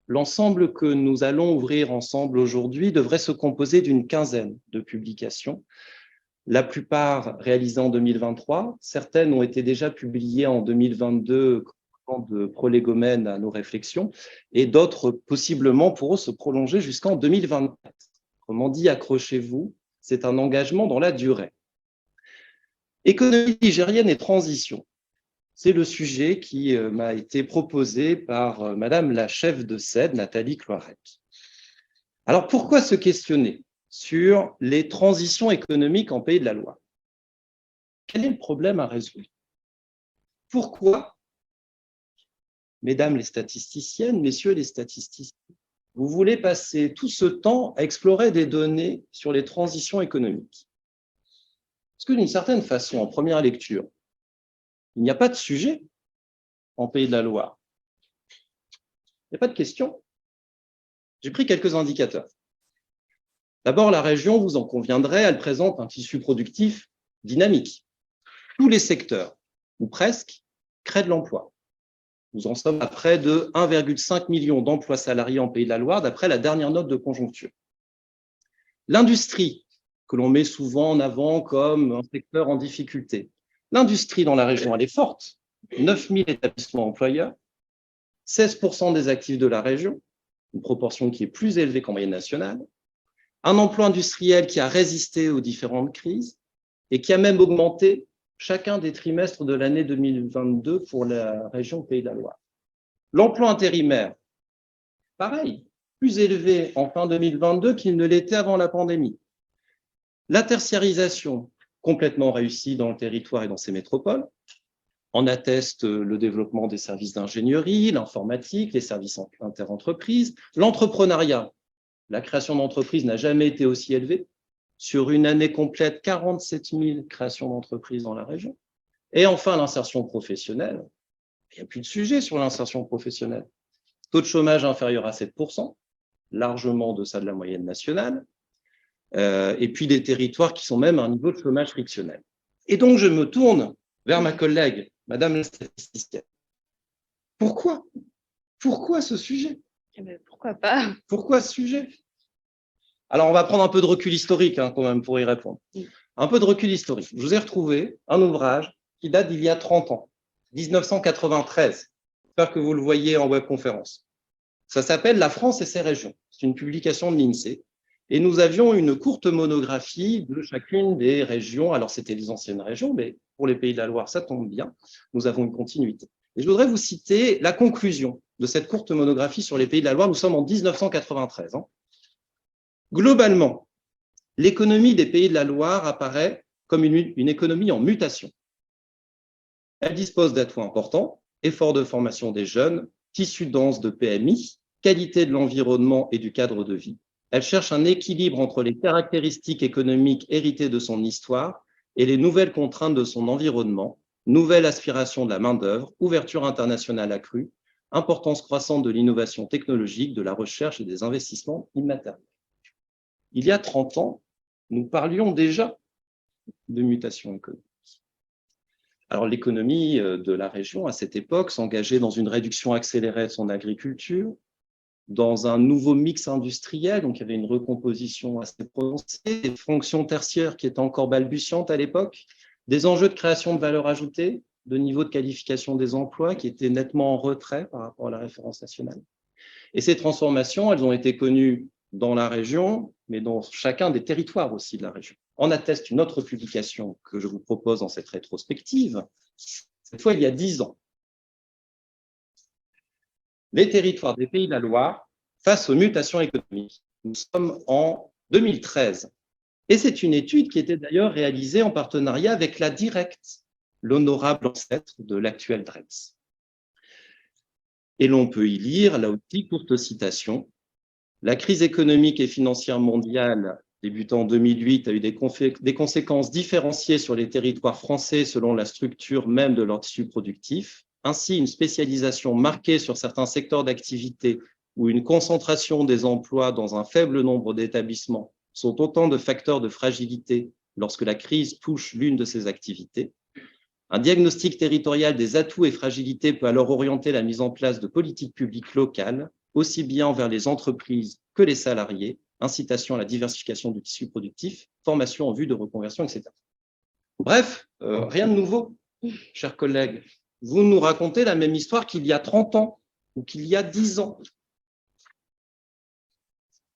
L'ensemble que nous allons ouvrir ensemble aujourd'hui devrait se composer d'une quinzaine de publications, la plupart réalisées en 2023. Certaines ont été déjà publiées en 2022 de prolégomènes à nos réflexions, et d'autres possiblement pourront se prolonger jusqu'en 2024. Autrement dit, accrochez-vous, c'est un engagement dans la durée. Économie nigérienne et transition. C'est le sujet qui m'a été proposé par Madame la chef de CED, Nathalie Cloirec. Alors, pourquoi se questionner sur les transitions économiques en Pays de la Loire? Quel est le problème à résoudre? Pourquoi, mesdames les statisticiennes, messieurs les statisticiens, vous voulez passer tout ce temps à explorer des données sur les transitions économiques? Parce que d'une certaine façon, en première lecture, il n'y a pas de sujet en Pays de la Loire. Il n'y a pas de question. J'ai pris quelques indicateurs. D'abord, la région, vous en conviendrez, elle présente un tissu productif dynamique. Tous les secteurs, ou presque, créent de l'emploi. Nous en sommes à près de 1,5 million d'emplois salariés en Pays de la Loire, d'après la dernière note de conjoncture. L'industrie, que l'on met souvent en avant comme un secteur en difficulté, l'industrie dans la région, elle est forte. 9 000 établissements employeurs, 16% des actifs de la région, une proportion qui est plus élevée qu'en moyenne nationale, un emploi industriel qui a résisté aux différentes crises et qui a même augmenté chacun des trimestres de l'année 2022 pour la région Pays de la Loire. L'emploi intérimaire, pareil, plus élevé en fin 2022 qu'il ne l'était avant la pandémie. La tertiarisation, complètement réussie dans le territoire et dans ces métropoles, en atteste le développement des services d'ingénierie, l'informatique, les services interentreprises, l'entrepreneuriat. La création d'entreprises n'a jamais été aussi élevée. Sur une année complète, 47 000 créations d'entreprises dans la région. Et enfin, l'insertion professionnelle. Il n'y a plus de sujet sur l'insertion professionnelle. Taux de chômage inférieur à 7%, largement en deçà de la moyenne nationale. Et puis des territoires qui sont même à un niveau de chômage frictionnel. Et donc, je me tourne vers ma collègue, Madame la statisticienne. Pourquoi ce sujet? Pourquoi pas? Pourquoi ce sujet? Alors, on va prendre un peu de recul historique quand même pour y répondre. Un peu de recul historique. Je vous ai retrouvé un ouvrage qui date d'il y a 30 ans, 1993. J'espère que vous le voyez en webconférence. Ça s'appelle « La France et ses régions ». C'est une publication de l'INSEE. Et nous avions une courte monographie de chacune des régions. Alors, c'était les anciennes régions, mais pour les Pays de la Loire, ça tombe bien. Nous avons une continuité. Et je voudrais vous citer la conclusion de cette courte monographie sur les Pays de la Loire. Nous sommes en 1993. Globalement, l'économie des Pays de la Loire apparaît comme une économie en mutation. Elle dispose d'atouts importants, effort de formation des jeunes, tissu dense de PMI, qualité de l'environnement et du cadre de vie. Elle cherche un équilibre entre les caractéristiques économiques héritées de son histoire et les nouvelles contraintes de son environnement, nouvelle aspiration de la main-d'œuvre, ouverture internationale accrue, importance croissante de l'innovation technologique, de la recherche et des investissements immatériels. Il y a 30 ans, nous parlions déjà de mutation économique. Alors, l'économie de la région, à cette époque, s'engageait dans une réduction accélérée de son agriculture, dans un nouveau mix industriel, donc il y avait une recomposition assez prononcée, des fonctions tertiaires qui étaient encore balbutiantes à l'époque, des enjeux de création de valeur ajoutée, de niveau de qualification des emplois qui étaient nettement en retrait par rapport à la référence nationale. Et ces transformations, elles ont été connues dans la région, mais dans chacun des territoires aussi de la région. En atteste une autre publication que je vous propose dans cette rétrospective, cette fois il y a 10 ans. Les territoires des Pays de la Loire face aux mutations économiques. Nous sommes en 2013. Et c'est une étude qui était d'ailleurs réalisée en partenariat avec la Directe, l'honorable ancêtre de l'actuel DRETS. Et l'on peut y lire, là aussi, courte citation, « La crise économique et financière mondiale débutant en 2008 a eu des conséquences différenciées sur les territoires français selon la structure même de leur tissu productif. Ainsi, une spécialisation marquée sur certains secteurs d'activité ou une concentration des emplois dans un faible nombre d'établissements sont autant de facteurs de fragilité lorsque la crise touche l'une de ces activités. Un diagnostic territorial des atouts et fragilités peut alors orienter la mise en place de politiques publiques locales aussi bien vers les entreprises que les salariés, incitation à la diversification du tissu productif, formation en vue de reconversion, etc. Bref, rien de nouveau, chers collègues. Vous nous racontez la même histoire qu'il y a 30 ans ou qu'il y a 10 ans.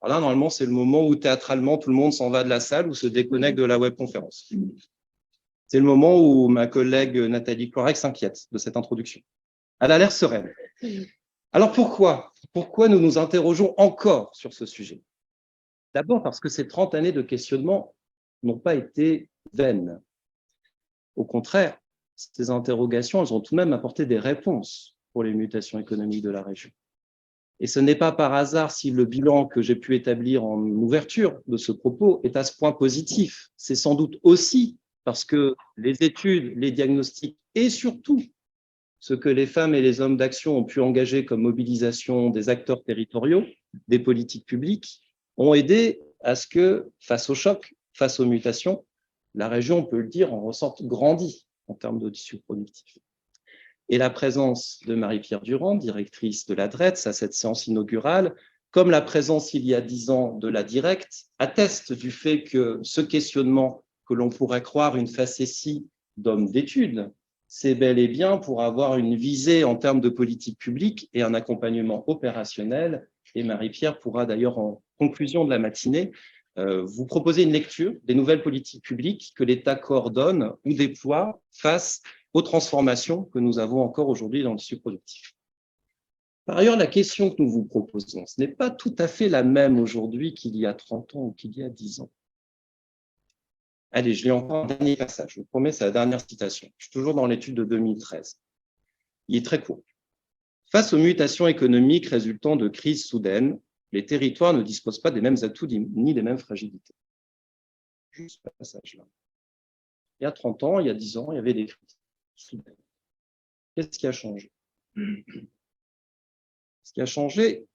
Alors là, normalement, c'est le moment où théâtralement, tout le monde s'en va de la salle ou se déconnecte de la webconférence. C'est le moment où ma collègue Nathalie Clorec s'inquiète de cette introduction. Elle a l'air sereine. Alors pourquoi nous nous interrogeons encore sur ce sujet? D'abord parce que ces 30 années de questionnement n'ont pas été vaines. Au contraire, ces interrogations, elles ont tout de même apporté des réponses pour les mutations économiques de la région. Et ce n'est pas par hasard si le bilan que j'ai pu établir en ouverture de ce propos est à ce point positif. C'est sans doute aussi parce que les études, les diagnostics et surtout ce que les femmes et les hommes d'action ont pu engager comme mobilisation des acteurs territoriaux, des politiques publiques, ont aidé à ce que, face au choc, face aux mutations, la région, on peut le dire, en ressorte grandie en termes de tissu productif. Et la présence de Marie-Pierre Durand, directrice de la DRETS, à cette séance inaugurale, comme la présence il y a 10 ans de la Directe, atteste du fait que ce questionnement, que l'on pourrait croire une facétie d'hommes d'études, c'est bel et bien pour avoir une visée en termes de politique publique et un accompagnement opérationnel. Et Marie-Pierre pourra d'ailleurs, en conclusion de la matinée, vous proposer une lecture des nouvelles politiques publiques que l'État coordonne ou déploie face aux transformations que nous avons encore aujourd'hui dans le tissu productif. Par ailleurs, la question que nous vous proposons, ce n'est pas tout à fait la même aujourd'hui qu'il y a 30 ans ou qu'il y a 10 ans. Allez, je lis encore un dernier passage, je vous promets, c'est la dernière citation. Je suis toujours dans l'étude de 2013. Il est très court. Face aux mutations économiques résultant de crises soudaines, les territoires ne disposent pas des mêmes atouts ni des mêmes fragilités. Juste ce passage-là. Il y a 30 ans, il y a 10 ans, il y avait des crises soudaines. Qu'est-ce qui a changé? Ce qui a changé,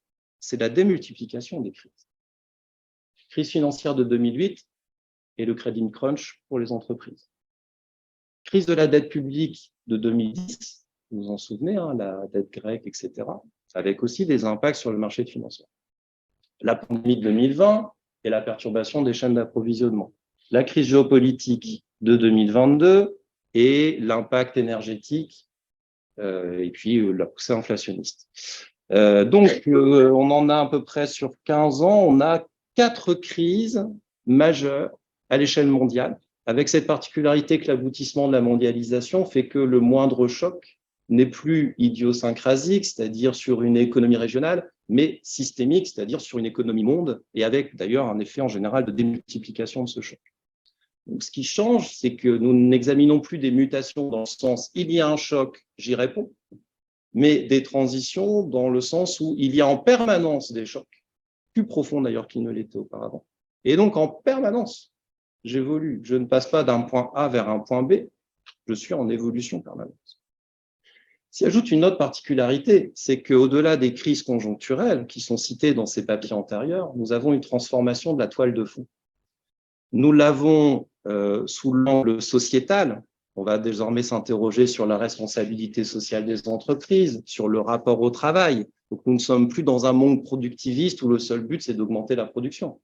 c'est la démultiplication des crises. Crise financière de 2008 et le credit crunch pour les entreprises. Crise de la dette publique de 2010, vous vous en souvenez, hein, la dette grecque, etc., avec aussi des impacts sur le marché de financement. La pandémie de 2020 et la perturbation des chaînes d'approvisionnement. La crise géopolitique de 2022 et l'impact énergétique et puis la poussée inflationniste. Donc, on en a à peu près sur 15 ans, on a 4 crises majeures à l'échelle mondiale, avec cette particularité que l'aboutissement de la mondialisation fait que le moindre choc n'est plus idiosyncrasique, c'est-à-dire sur une économie régionale, mais systémique, c'est-à-dire sur une économie monde, et avec d'ailleurs un effet en général de démultiplication de ce choc. Donc, ce qui change, c'est que nous n'examinons plus des mutations dans le sens « il y a un choc, j'y réponds », mais des transitions dans le sens où il y a en permanence des chocs, plus profonds d'ailleurs qu'ils ne l'étaient auparavant. Et donc, en permanence, j'évolue. Je ne passe pas d'un point A vers un point B, je suis en évolution permanente. S'y ajoute une autre particularité, c'est qu'au-delà des crises conjoncturelles qui sont citées dans ces papiers antérieurs, nous avons une transformation de la toile de fond. Nous l'avons sous l'angle sociétal. On va désormais s'interroger sur la responsabilité sociale des entreprises, sur le rapport au travail. Donc, nous ne sommes plus dans un monde productiviste où le seul but, c'est d'augmenter la production.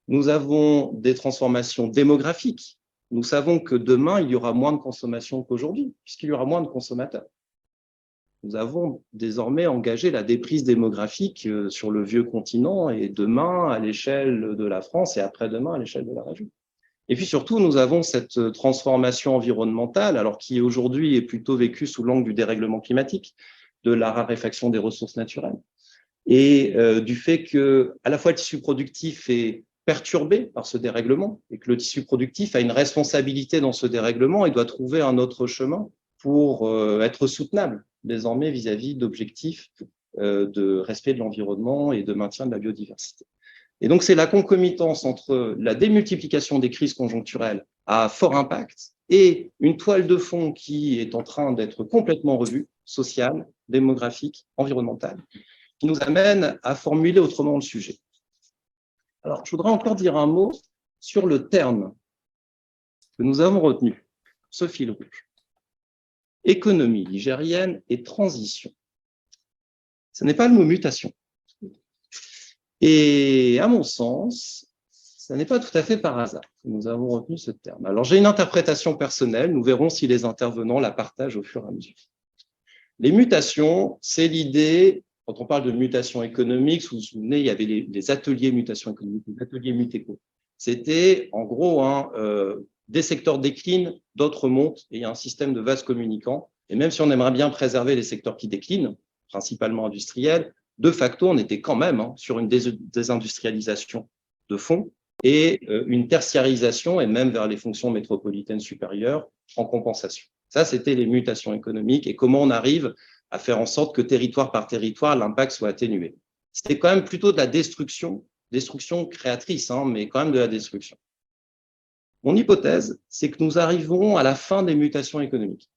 Nous avons des transformations démographiques. Nous savons que demain, il y aura moins de consommation qu'aujourd'hui, puisqu'il y aura moins de consommateurs. Nous avons désormais engagé la déprise démographique sur le vieux continent et demain à l'échelle de la France et après-demain à l'échelle de la région. Et puis surtout, nous avons cette transformation environnementale, alors qui aujourd'hui est plutôt vécue sous l'angle du dérèglement climatique, de la raréfaction des ressources naturelles, et du fait que à la fois le tissu productif est perturbé par ce dérèglement et que le tissu productif a une responsabilité dans ce dérèglement et doit trouver un autre chemin pour être soutenable désormais vis-à-vis d'objectifs de respect de l'environnement et de maintien de la biodiversité. Et donc, c'est la concomitance entre la démultiplication des crises conjoncturelles à fort impact et une toile de fond qui est en train d'être complètement revue, sociale, démographique, environnementale, qui nous amène à formuler autrement le sujet. Alors, je voudrais encore dire un mot sur le terme que nous avons retenu, ce fil rouge. Économie ligérienne et transition. Ce n'est pas le mot mutation. Et à mon sens, ça n'est pas tout à fait par hasard que nous avons retenu ce terme. Alors, j'ai une interprétation personnelle, nous verrons si les intervenants la partagent au fur et à mesure. Les mutations, c'est l'idée, quand on parle de mutation économique, vous vous souvenez, il y avait les ateliers mutation économique, les ateliers Mutéco. C'était en gros des secteurs déclinent, d'autres montent, et il y a un système de vases communicants. Et même si on aimerait bien préserver les secteurs qui déclinent, principalement industriels, de facto, on était quand même sur une désindustrialisation de fond et une tertiarisation, et même vers les fonctions métropolitaines supérieures, en compensation. Ça, c'était les mutations économiques et comment on arrive à faire en sorte que territoire par territoire, l'impact soit atténué. C'était quand même plutôt de la destruction créatrice, mais quand même de la destruction. Mon hypothèse, c'est que nous arrivons à la fin des mutations économiques.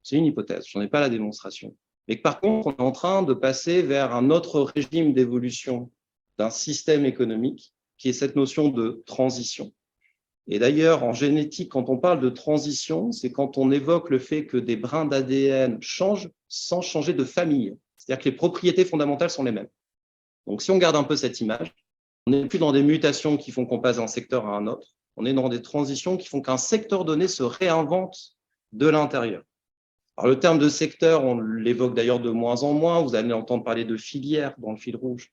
C'est une hypothèse, je n'en ai pas la démonstration. Mais que par contre, on est en train de passer vers un autre régime d'évolution d'un système économique, qui est cette notion de transition. Et d'ailleurs, en génétique, quand on parle de transition, c'est quand on évoque le fait que des brins d'ADN changent sans changer de famille. C'est-à-dire que les propriétés fondamentales sont les mêmes. Donc, si on garde un peu cette image, on n'est plus dans des mutations qui font qu'on passe d'un secteur à un autre, on est dans des transitions qui font qu'un secteur donné se réinvente de l'intérieur. Alors, le terme de secteur, on l'évoque d'ailleurs de moins en moins. Vous allez entendre parler de filière dans le fil rouge.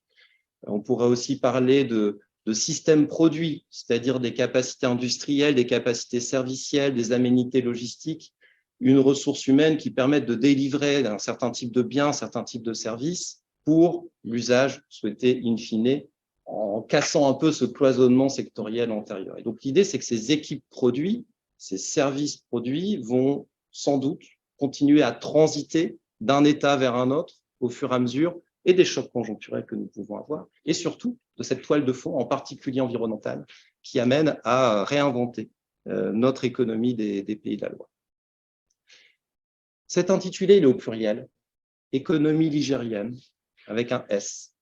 On pourrait aussi parler de systèmes produits, c'est-à-dire des capacités industrielles, des capacités servicielles, des aménités logistiques, une ressource humaine qui permette de délivrer un certain type de biens, un certain type de services pour l'usage souhaité in fine, en cassant un peu ce cloisonnement sectoriel antérieur. Et donc, l'idée, c'est que ces équipes produits, ces services produits vont sans doute continuer à transiter d'un état vers un autre au fur et à mesure, et des chocs conjoncturels que nous pouvons avoir, et surtout de cette toile de fond, en particulier environnementale, qui amène à réinventer notre économie des pays de la loi. Cet intitulé, il est au pluriel, économie ligérienne, avec un S.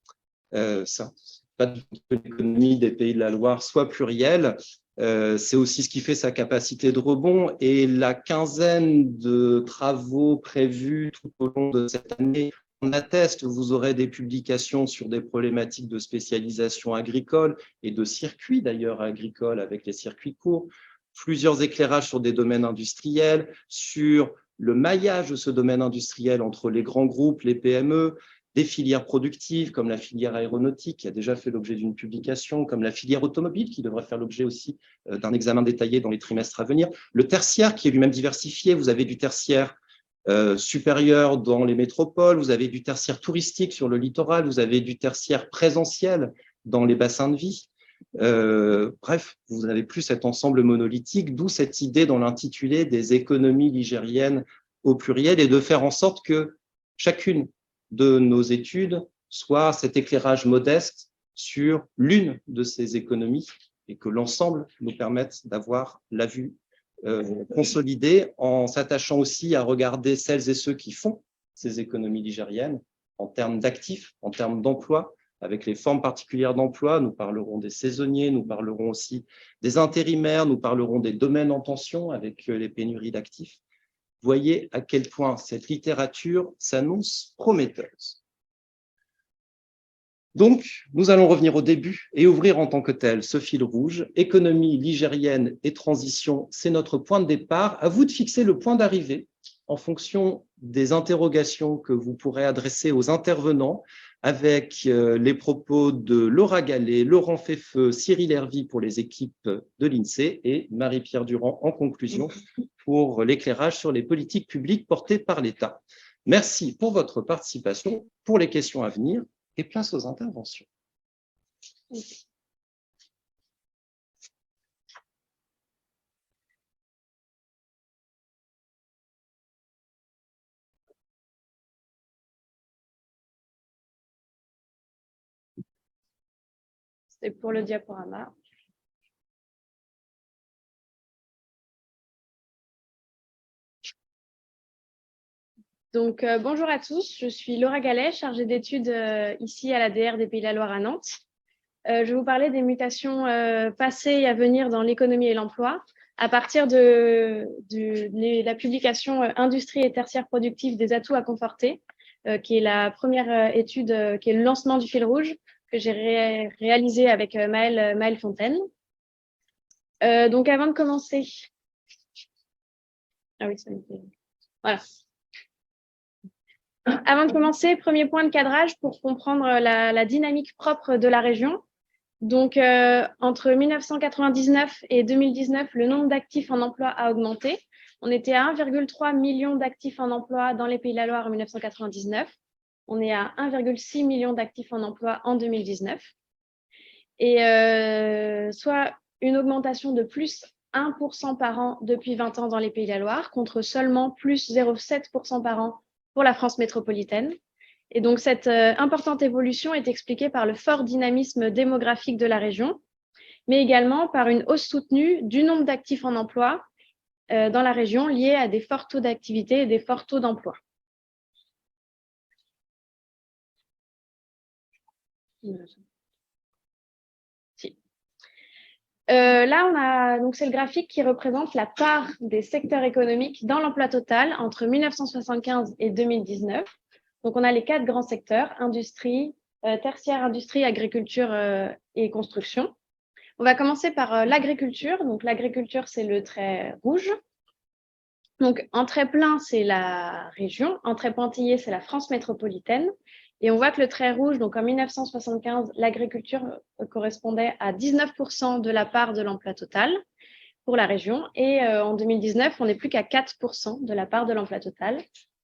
Ça, pas que l'économie des pays de la Loire soit plurielle, c'est aussi ce qui fait sa capacité de rebond, et la quinzaine de travaux prévus tout au long de cette année on atteste, vous aurez des publications sur des problématiques de spécialisation agricole et de circuits d'ailleurs agricoles avec les circuits courts, plusieurs éclairages sur des domaines industriels, sur le maillage de ce domaine industriel entre les grands groupes, les PME, des filières productives comme la filière aéronautique qui a déjà fait l'objet d'une publication, comme la filière automobile qui devrait faire l'objet aussi d'un examen détaillé dans les trimestres à venir, le tertiaire qui est lui-même diversifié, vous avez du tertiaire supérieur dans les métropoles, vous avez du tertiaire touristique sur le littoral, vous avez du tertiaire présentiel dans les bassins de vie. Bref, vous n'avez plus cet ensemble monolithique, d'où cette idée dans l'intitulé des économies ligériennes au pluriel et de faire en sorte que chacune de nos études soit cet éclairage modeste sur l'une de ces économies et que l'ensemble nous permette d'avoir la vue consolidée en s'attachant aussi à regarder celles et ceux qui font ces économies ligériennes en termes d'actifs, en termes d'emploi, avec les formes particulières d'emploi. Nous parlerons des saisonniers, nous parlerons aussi des intérimaires, nous parlerons des domaines en tension avec les pénuries d'actifs. Voyez à quel point cette littérature s'annonce prometteuse. Donc, nous allons revenir au début et ouvrir en tant que tel ce fil rouge. Économie ligérienne et transition, c'est notre point de départ. À vous de fixer le point d'arrivée en fonction des interrogations que vous pourrez adresser aux intervenants avec les propos de Laura Gallet, Laurent Feffeux, Cyril Hervy pour les équipes de l'INSEE et Marie-Pierre Durand en conclusion pour l'éclairage sur les politiques publiques portées par l'État. Merci pour votre participation. Pour les questions à venir, et place aux interventions. C'est pour le diaporama. Donc, bonjour à tous, je suis Laura Gallet, chargée d'études ici à l'ADR des Pays de la Loire à Nantes. Je vais vous parler des mutations passées et à venir dans l'économie et l'emploi à partir de la publication Industrie et tertiaire productive des atouts à conforter, qui est la première étude, qui est le lancement du fil rouge, que j'ai réalisé avec Maëlle Fontaine. Donc, avant de commencer... Ah oui, ça me fait... Voilà. Avant de commencer, premier point de cadrage pour comprendre la dynamique propre de la région. Donc, entre 1999 et 2019, le nombre d'actifs en emploi a augmenté. On était à 1,3 million d'actifs en emploi dans les Pays de la Loire en 1999. On est à 1,6 million d'actifs en emploi en 2019. Et soit une augmentation de plus 1% par an depuis 20 ans dans les Pays de la Loire, contre seulement plus 0,7% par an pour la France métropolitaine. Et donc, cette importante évolution est expliquée par le fort dynamisme démographique de la région, mais également par une hausse soutenue du nombre d'actifs en emploi dans la région liée à des forts taux d'activité et des forts taux d'emploi. Là, c'est le graphique qui représente la part des secteurs économiques dans l'emploi total entre 1975 et 2019. Donc, on a les 4 grands secteurs, industrie, tertiaire, industrie, agriculture et construction. On va commencer par l'agriculture. Donc, l'agriculture, c'est le trait rouge. Donc, en trait plein, c'est la région. En trait pointillé, c'est la France métropolitaine. Et on voit que le trait rouge, donc en 1975, l'agriculture correspondait à 19% de la part de l'emploi total pour la région. Et en 2019, on n'est plus qu'à 4% de la part de l'emploi total.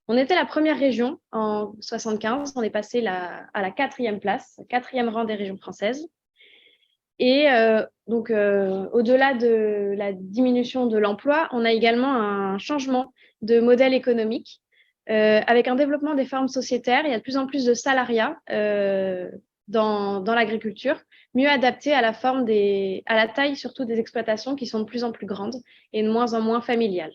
On était la première région en 1975. On est passé à la 4e place, 4e rang des régions françaises. Et au-delà de la diminution de l'emploi, on a également un changement de modèle économique. Avec un développement des formes sociétaires, il y a de plus en plus de salariat dans l'agriculture, mieux adapté à la taille surtout des exploitations qui sont de plus en plus grandes et de moins en moins familiales.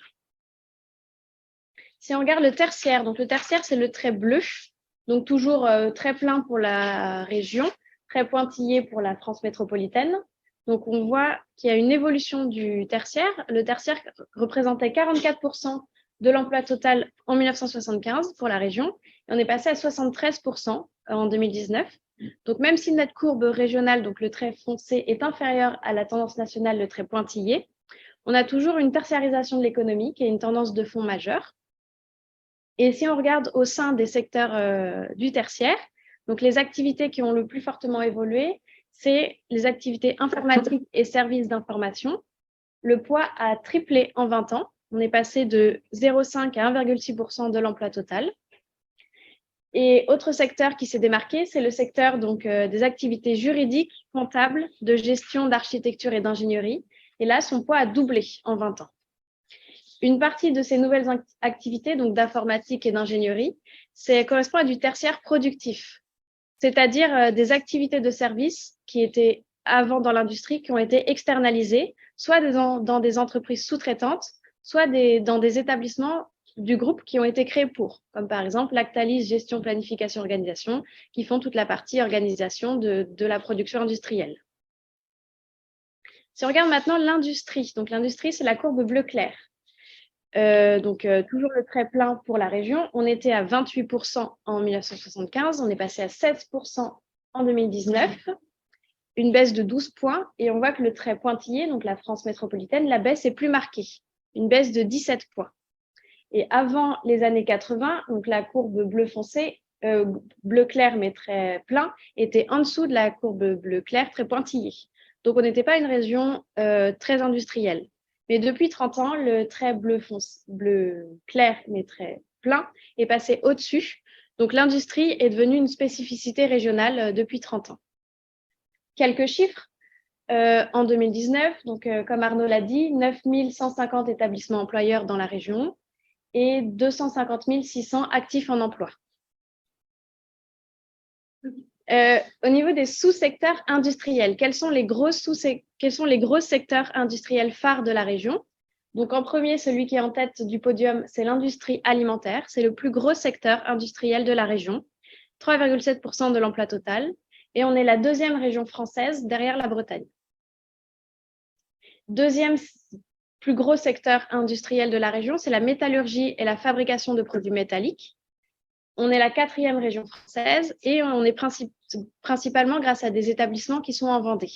Si on regarde le tertiaire, donc le tertiaire, c'est le trait bleu, donc toujours très plein pour la région, très pointillé pour la France métropolitaine. Donc, on voit qu'il y a une évolution du tertiaire. Le tertiaire représentait 44% de l'emploi total en 1975 pour la région. Et on est passé à 73% en 2019. Donc, même si notre courbe régionale, donc le trait foncé, est inférieure à la tendance nationale, le trait pointillé, on a toujours une tertiarisation de l'économie qui est une tendance de fond majeure. Et si on regarde au sein des secteurs du tertiaire, donc les activités qui ont le plus fortement évolué, c'est les activités informatiques et services d'information. Le poids a triplé en 20 ans. On est passé de 0,5 à 1,6% de l'emploi total. Et autre secteur qui s'est démarqué, c'est le secteur des activités juridiques, comptables, de gestion, d'architecture et d'ingénierie. Et là, son poids a doublé en 20 ans. Une partie de ces nouvelles activités, donc d'informatique et d'ingénierie, correspond à du tertiaire productif, c'est-à-dire des activités de service qui étaient avant dans l'industrie, qui ont été externalisées, soit dans des entreprises sous-traitantes, soit dans des établissements du groupe qui ont été créés comme par exemple Lactalis, gestion, planification, organisation, qui font toute la partie organisation de la production industrielle. Si on regarde maintenant l'industrie, donc l'industrie, c'est la courbe bleu clair. Toujours le trait plein pour la région. On était à 28% en 1975, on est passé à 16% en 2019, une baisse de 12 points, et on voit que le trait pointillé, donc la France métropolitaine, la baisse est plus marquée, une baisse de 17 points. Et avant les années 80, donc la courbe bleu foncé, bleu clair mais très plein, était en dessous de la courbe bleu clair très pointillée. Donc on n'était pas une région très industrielle. Mais depuis 30 ans, le trait bleu clair mais très plein est passé au-dessus. Donc l'industrie est devenue une spécificité régionale depuis 30 ans. Quelques chiffres. En 2019, comme Arnaud l'a dit, 9 150 établissements employeurs dans la région et 250 600 actifs en emploi. Au niveau des sous-secteurs industriels, quels sont les gros secteurs industriels phares de la région? Donc, en premier, celui qui est en tête du podium, c'est l'industrie alimentaire. C'est le plus gros secteur industriel de la région, 3,7% de l'emploi total. Et on est la 2e région française derrière la Bretagne. Deuxième plus gros secteur industriel de la région, c'est la métallurgie et la fabrication de produits métalliques. On est la 4e région française et on est principalement grâce à des établissements qui sont en Vendée.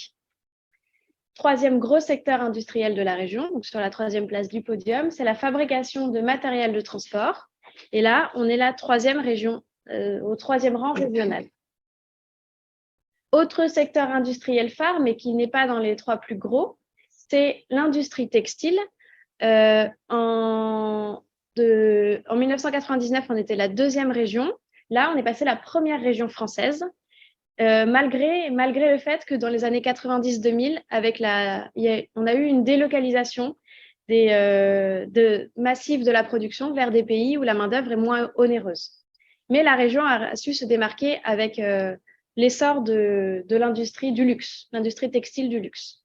Troisième gros secteur industriel de la région, donc sur la troisième place du podium, c'est la fabrication de matériel de transport. Et là, on est la troisième région, au troisième rang régional. Autre secteur industriel phare, mais qui n'est pas dans les trois plus gros, c'est l'industrie textile. En 1999, on était la deuxième région. Là, on est passé la première région française. Malgré le fait que dans les années 90-2000, on a eu une délocalisation massive de la production vers des pays où la main-d'œuvre est moins onéreuse. Mais la région a su se démarquer avec l'essor de l'industrie du luxe, l'industrie textile du luxe.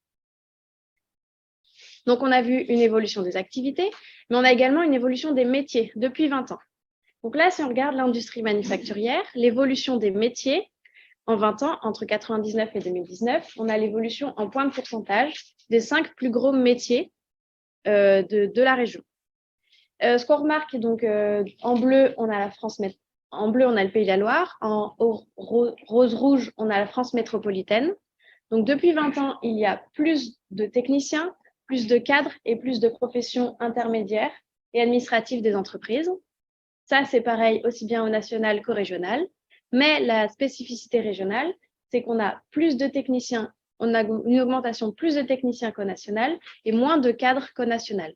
Donc, on a vu une évolution des activités, mais on a également une évolution des métiers depuis 20 ans. Donc là, si on regarde l'industrie manufacturière, l'évolution des métiers, en 20 ans, entre 1999 et 2019, on a l'évolution en points de pourcentage des 5 plus gros métiers de la région. Ce qu'on remarque, donc, en bleu, on a la France, en bleu, on a le Pays de la Loire. En rose-rouge, on a la France métropolitaine. Donc, depuis 20 ans, il y a plus de techniciens, plus de cadres et plus de professions intermédiaires et administratives des entreprises. Ça, c'est pareil aussi bien au national qu'au régional. Mais la spécificité régionale, c'est qu'on a plus de techniciens, on a une augmentation de plus de techniciens qu'au national et moins de cadres qu'au national.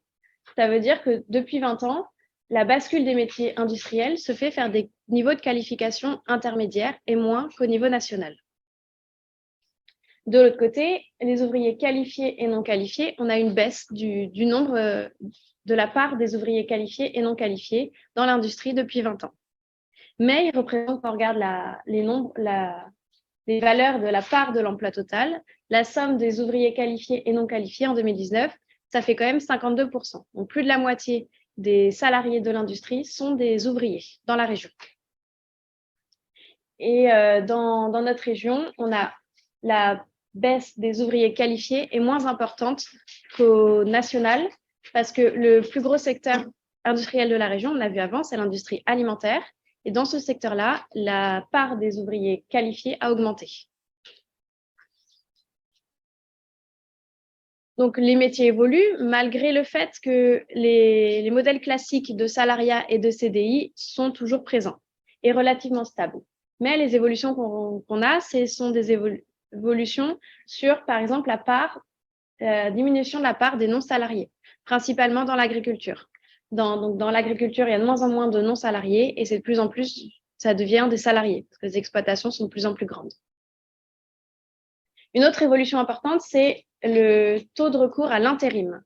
Ça veut dire que depuis 20 ans, la bascule des métiers industriels se fait faire des niveaux de qualification intermédiaires et moins qu'au niveau national. De l'autre côté, les ouvriers qualifiés et non qualifiés, on a une baisse du nombre de la part des ouvriers qualifiés et non qualifiés dans l'industrie depuis 20 ans. Mais ils représentent, quand on regarde les valeurs de la part de l'emploi total, la somme des ouvriers qualifiés et non qualifiés en 2019, ça fait quand même 52%. Donc, plus de la moitié des salariés de l'industrie sont des ouvriers dans la région. Et dans notre région, on a la baisse des ouvriers qualifiés est moins importante qu'au national, parce que le plus gros secteur industriel de la région, on l'a vu avant, c'est l'industrie alimentaire. Et dans ce secteur-là, la part des ouvriers qualifiés a augmenté. Donc, les métiers évoluent malgré le fait que les modèles classiques de salariat et de CDI sont toujours présents et relativement stables. Mais les évolutions qu'on a, ce sont des évolutions sur, par exemple, diminution de la part des non-salariés, principalement dans l'agriculture. Dans l'agriculture, il y a de moins en moins de non-salariés et c'est de plus en plus, ça devient des salariés parce que les exploitations sont de plus en plus grandes. Une autre évolution importante, c'est le taux de recours à l'intérim.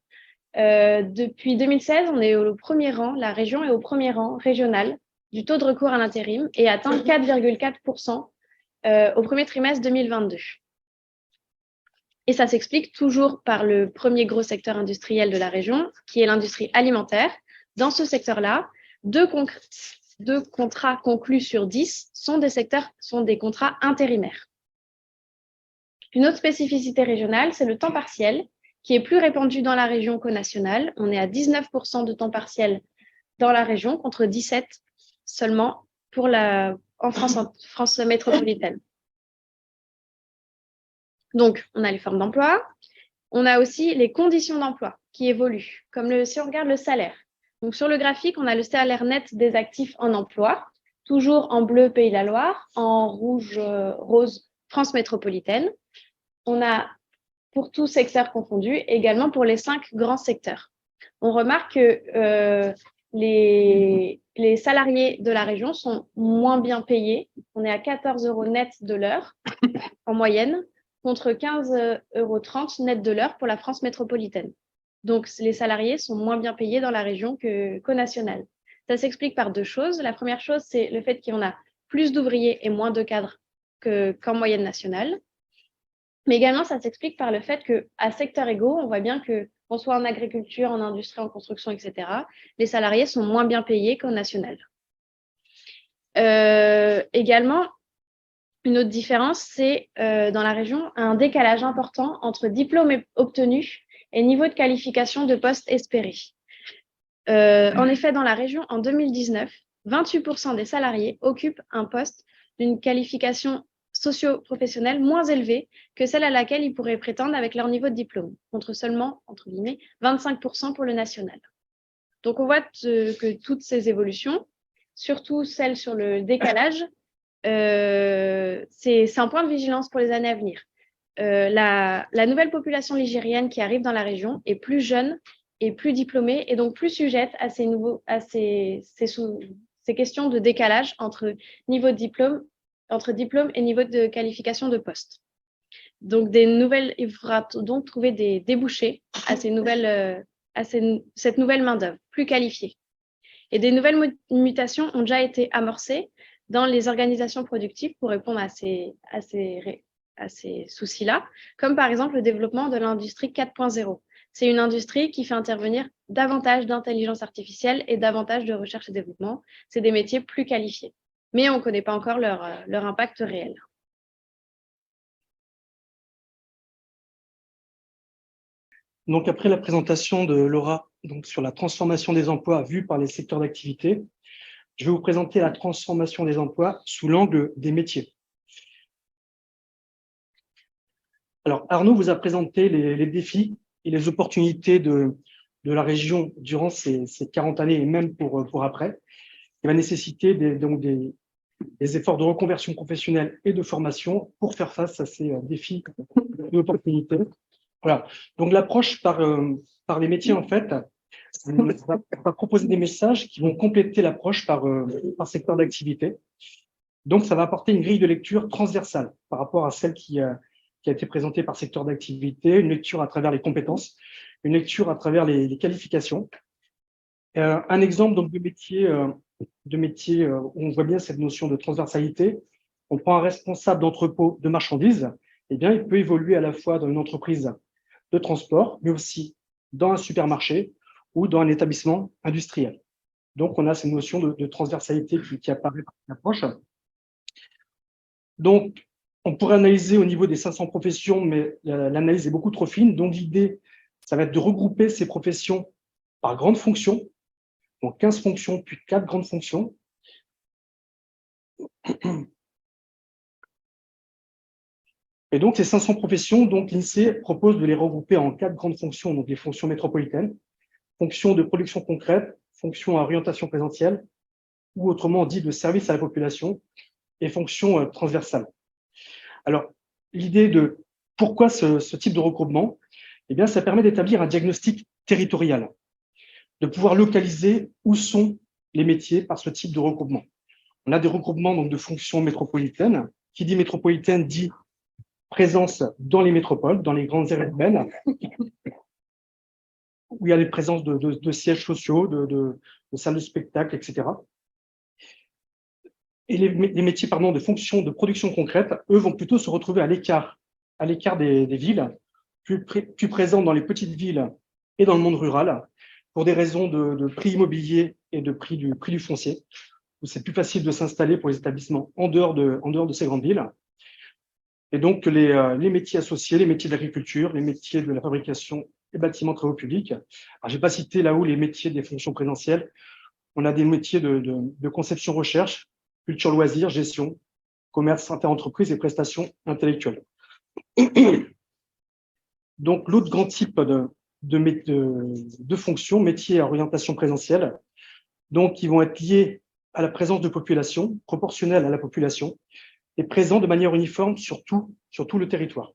Depuis 2016, on est au premier rang, la région est au premier rang régional du taux de recours à l'intérim et atteint 4,4% au premier trimestre 2022. Et ça s'explique toujours par le premier gros secteur industriel de la région, qui est l'industrie alimentaire. Dans ce secteur-là, deux contrats conclus sur 10 sont des contrats intérimaires. Une autre spécificité régionale, c'est le temps partiel, qui est plus répandu dans la région qu'au national. On est à 19% de temps partiel dans la région, contre 17% seulement en France métropolitaine. Donc, on a les formes d'emploi. On a aussi les conditions d'emploi qui évoluent, comme si on regarde le salaire. Donc, sur le graphique, on a le salaire net des actifs en emploi, toujours en bleu Pays de la Loire, en rouge, rose France métropolitaine. On a, pour tous secteurs confondus, également pour les 5 grands secteurs. On remarque que les salariés de la région sont moins bien payés. On est à 14 € net de l'heure en moyenne, contre 15,30 € net de l'heure pour la France métropolitaine. Donc, les salariés sont moins bien payés dans la région qu'au national. Ça s'explique par 2 choses. La première chose, c'est le fait qu'on a plus d'ouvriers et moins de cadres qu'en moyenne nationale. Mais également, ça s'explique par le fait qu'à secteurs égaux, on voit bien qu'on soit en agriculture, en industrie, en construction, etc., les salariés sont moins bien payés qu'au national. Également, une autre différence, c'est dans la région un décalage important entre diplôme obtenu et niveau de qualification de poste espéré. En effet, dans la région, en 2019, 28% des salariés occupent un poste d'une qualification socio-professionnelle moins élevée que celle à laquelle ils pourraient prétendre avec leur niveau de diplôme, contre seulement, entre guillemets, 25% pour le national. Donc, on voit que toutes ces évolutions, surtout celles sur le décalage, c'est un point de vigilance pour les années à venir. La nouvelle population ligérienne qui arrive dans la région est plus jeune et plus diplômée et donc plus sujette à ces questions de décalage entre diplôme et niveau de qualification de poste. Donc, il faudra donc trouver des débouchés à cette nouvelle main-d'œuvre plus qualifiée. Et des nouvelles mutations ont déjà été amorcées dans les organisations productives pour répondre à ces soucis-là, comme par exemple le développement de l'industrie 4.0. C'est une industrie qui fait intervenir davantage d'intelligence artificielle et davantage de recherche et développement. C'est des métiers plus qualifiés, mais on ne connaît pas encore leur impact réel. Donc, après la présentation de Laura sur la transformation des emplois vus par les secteurs d'activité, je vais vous présenter la transformation des emplois sous l'angle des métiers. Alors, Arnaud vous a présenté les défis et les opportunités de la région durant ces 40 années et même pour après. Il va nécessiter des efforts de reconversion professionnelle et de formation pour faire face à ces défis et opportunités. Voilà. Donc, l'approche par les métiers, en fait, va proposer des messages qui vont compléter l'approche par secteur d'activité. Donc, ça va apporter une grille de lecture transversale par rapport à celle qui a été présentée par secteur d'activité, une lecture à travers les compétences, une lecture à travers les qualifications. Un exemple donc, de métier où on voit bien cette notion de transversalité. On prend un responsable d'entrepôt de marchandises, eh bien, il peut évoluer à la fois dans une entreprise de transport, mais aussi dans un supermarché ou dans un établissement industriel. Donc, on a cette notion de transversalité qui apparaît par l'approche. Donc, on pourrait analyser au niveau des 500 professions, mais l'analyse est beaucoup trop fine. Donc, l'idée, ça va être de regrouper ces professions par grandes fonctions, donc 15 fonctions, puis 4 grandes fonctions. Et donc, ces 500 professions, donc l'INSEE propose de les regrouper en 4 grandes fonctions, donc les fonctions métropolitaines, fonctions de production concrète, fonctions à orientation présentielle, ou autrement dit de service à la population, et fonctions transversales. Alors, l'idée de pourquoi ce type de regroupement, eh bien, ça permet d'établir un diagnostic territorial, de pouvoir localiser où sont les métiers par ce type de regroupement. On a des regroupements donc, de fonctions métropolitaines. Qui dit métropolitaine dit présence dans les métropoles, dans les grandes aires urbaines, où il y a les présences de sièges sociaux, de salles de spectacle, etc. Et les métiers de fonctions de production concrète, eux, vont plutôt se retrouver à l'écart des villes, plus présents dans les petites villes et dans le monde rural, pour des raisons de prix immobilier et de prix du foncier, où c'est plus facile de s'installer pour les établissements en dehors de ces grandes villes. Et donc, les métiers associés, les métiers de l'agriculture, les métiers de la fabrication et bâtiments travaux publics. Alors, je n'ai pas cité là où les métiers des fonctions présentielles. On a des métiers de conception recherche, culture loisirs, gestion, commerce interentreprise et prestations intellectuelles. Donc, l'autre grand type de fonctions, métiers à orientation présentielle, donc qui vont être liés à la présence de population, proportionnelle à la population, et présents de manière uniforme sur tout le territoire.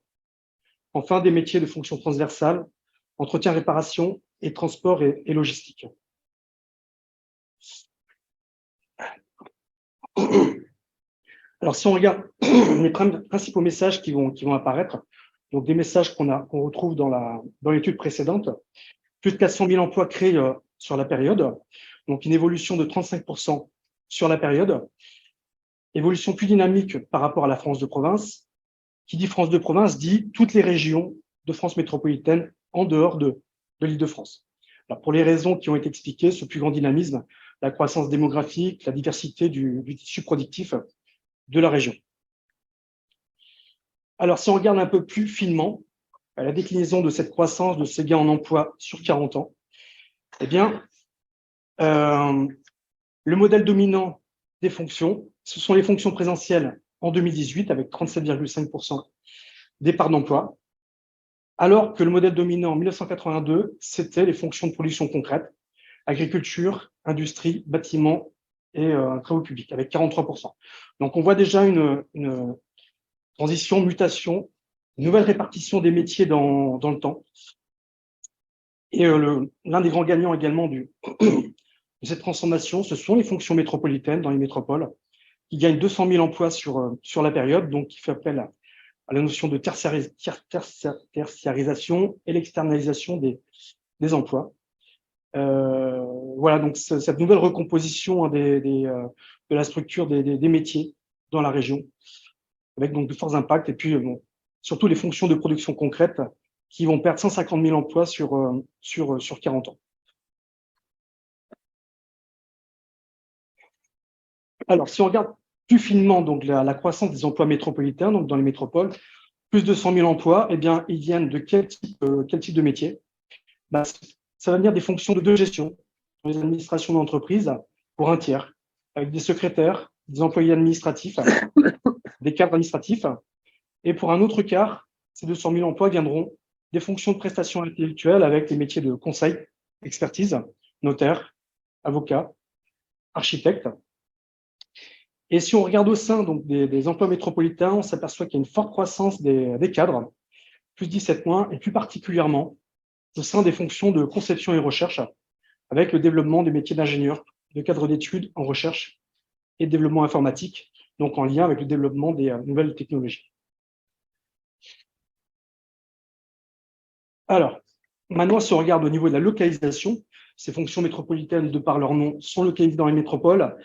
Enfin, des métiers de fonctions transversales, entretien, réparation et transport et logistique. Alors, si on regarde les principaux messages qui vont apparaître, donc des messages qu'on retrouve dans l'étude précédente, plus de 400 000 emplois créés sur la période, donc une évolution de 35% sur la période, évolution plus dynamique par rapport à la France de province. Qui dit France de province dit toutes les régions de France métropolitaine en dehors de l'Île-de-France. Alors, pour les raisons qui ont été expliquées, ce plus grand dynamisme, la croissance démographique, la diversité du tissu productif de la région. Alors, si on regarde un peu plus finement la déclinaison de cette croissance, de ces gains en emploi sur 40 ans, eh bien, le modèle dominant des fonctions, ce sont les fonctions présentielles en 2018 avec 37,5% des parts d'emploi, alors que le modèle dominant en 1982, c'était les fonctions de production concrètes, agriculture, industrie, bâtiment et travaux publics, avec 43%. Donc, on voit déjà une transition, mutation, une nouvelle répartition des métiers dans le temps. Et l'un des grands gagnants également de cette transformation, ce sont les fonctions métropolitaines dans les métropoles, qui gagnent 200 000 emplois sur la période, donc qui fait appel à la notion de tertiarisation et l'externalisation des emplois. Voilà, donc cette nouvelle recomposition de la structure des métiers dans la région, avec donc de forts impacts, et puis surtout les fonctions de production concrètes qui vont perdre 150 000 emplois sur 40 ans. Alors, si on regarde plus finement donc la croissance des emplois métropolitains, donc dans les métropoles, plus de 100 000 emplois, eh bien, ils viennent de quel type de métier? Ça va venir des fonctions de gestion dans les administrations d'entreprise pour un tiers, avec des secrétaires, des employés administratifs, des cadres administratifs. Et pour un autre quart, ces 200 000 emplois viendront des fonctions de prestation intellectuelle avec les métiers de conseil, expertise, notaire, avocat, architecte. Et si on regarde au sein donc, des emplois métropolitains, on s'aperçoit qu'il y a une forte croissance des cadres, plus 17 points, et plus particulièrement au sein des fonctions de conception et recherche, avec le développement des métiers d'ingénieur, de cadre d'études en recherche et développement informatique, donc en lien avec le développement des nouvelles technologies. Alors, maintenant, si on regarde au niveau de la localisation, ces fonctions métropolitaines, de par leur nom, sont localisées dans les métropoles,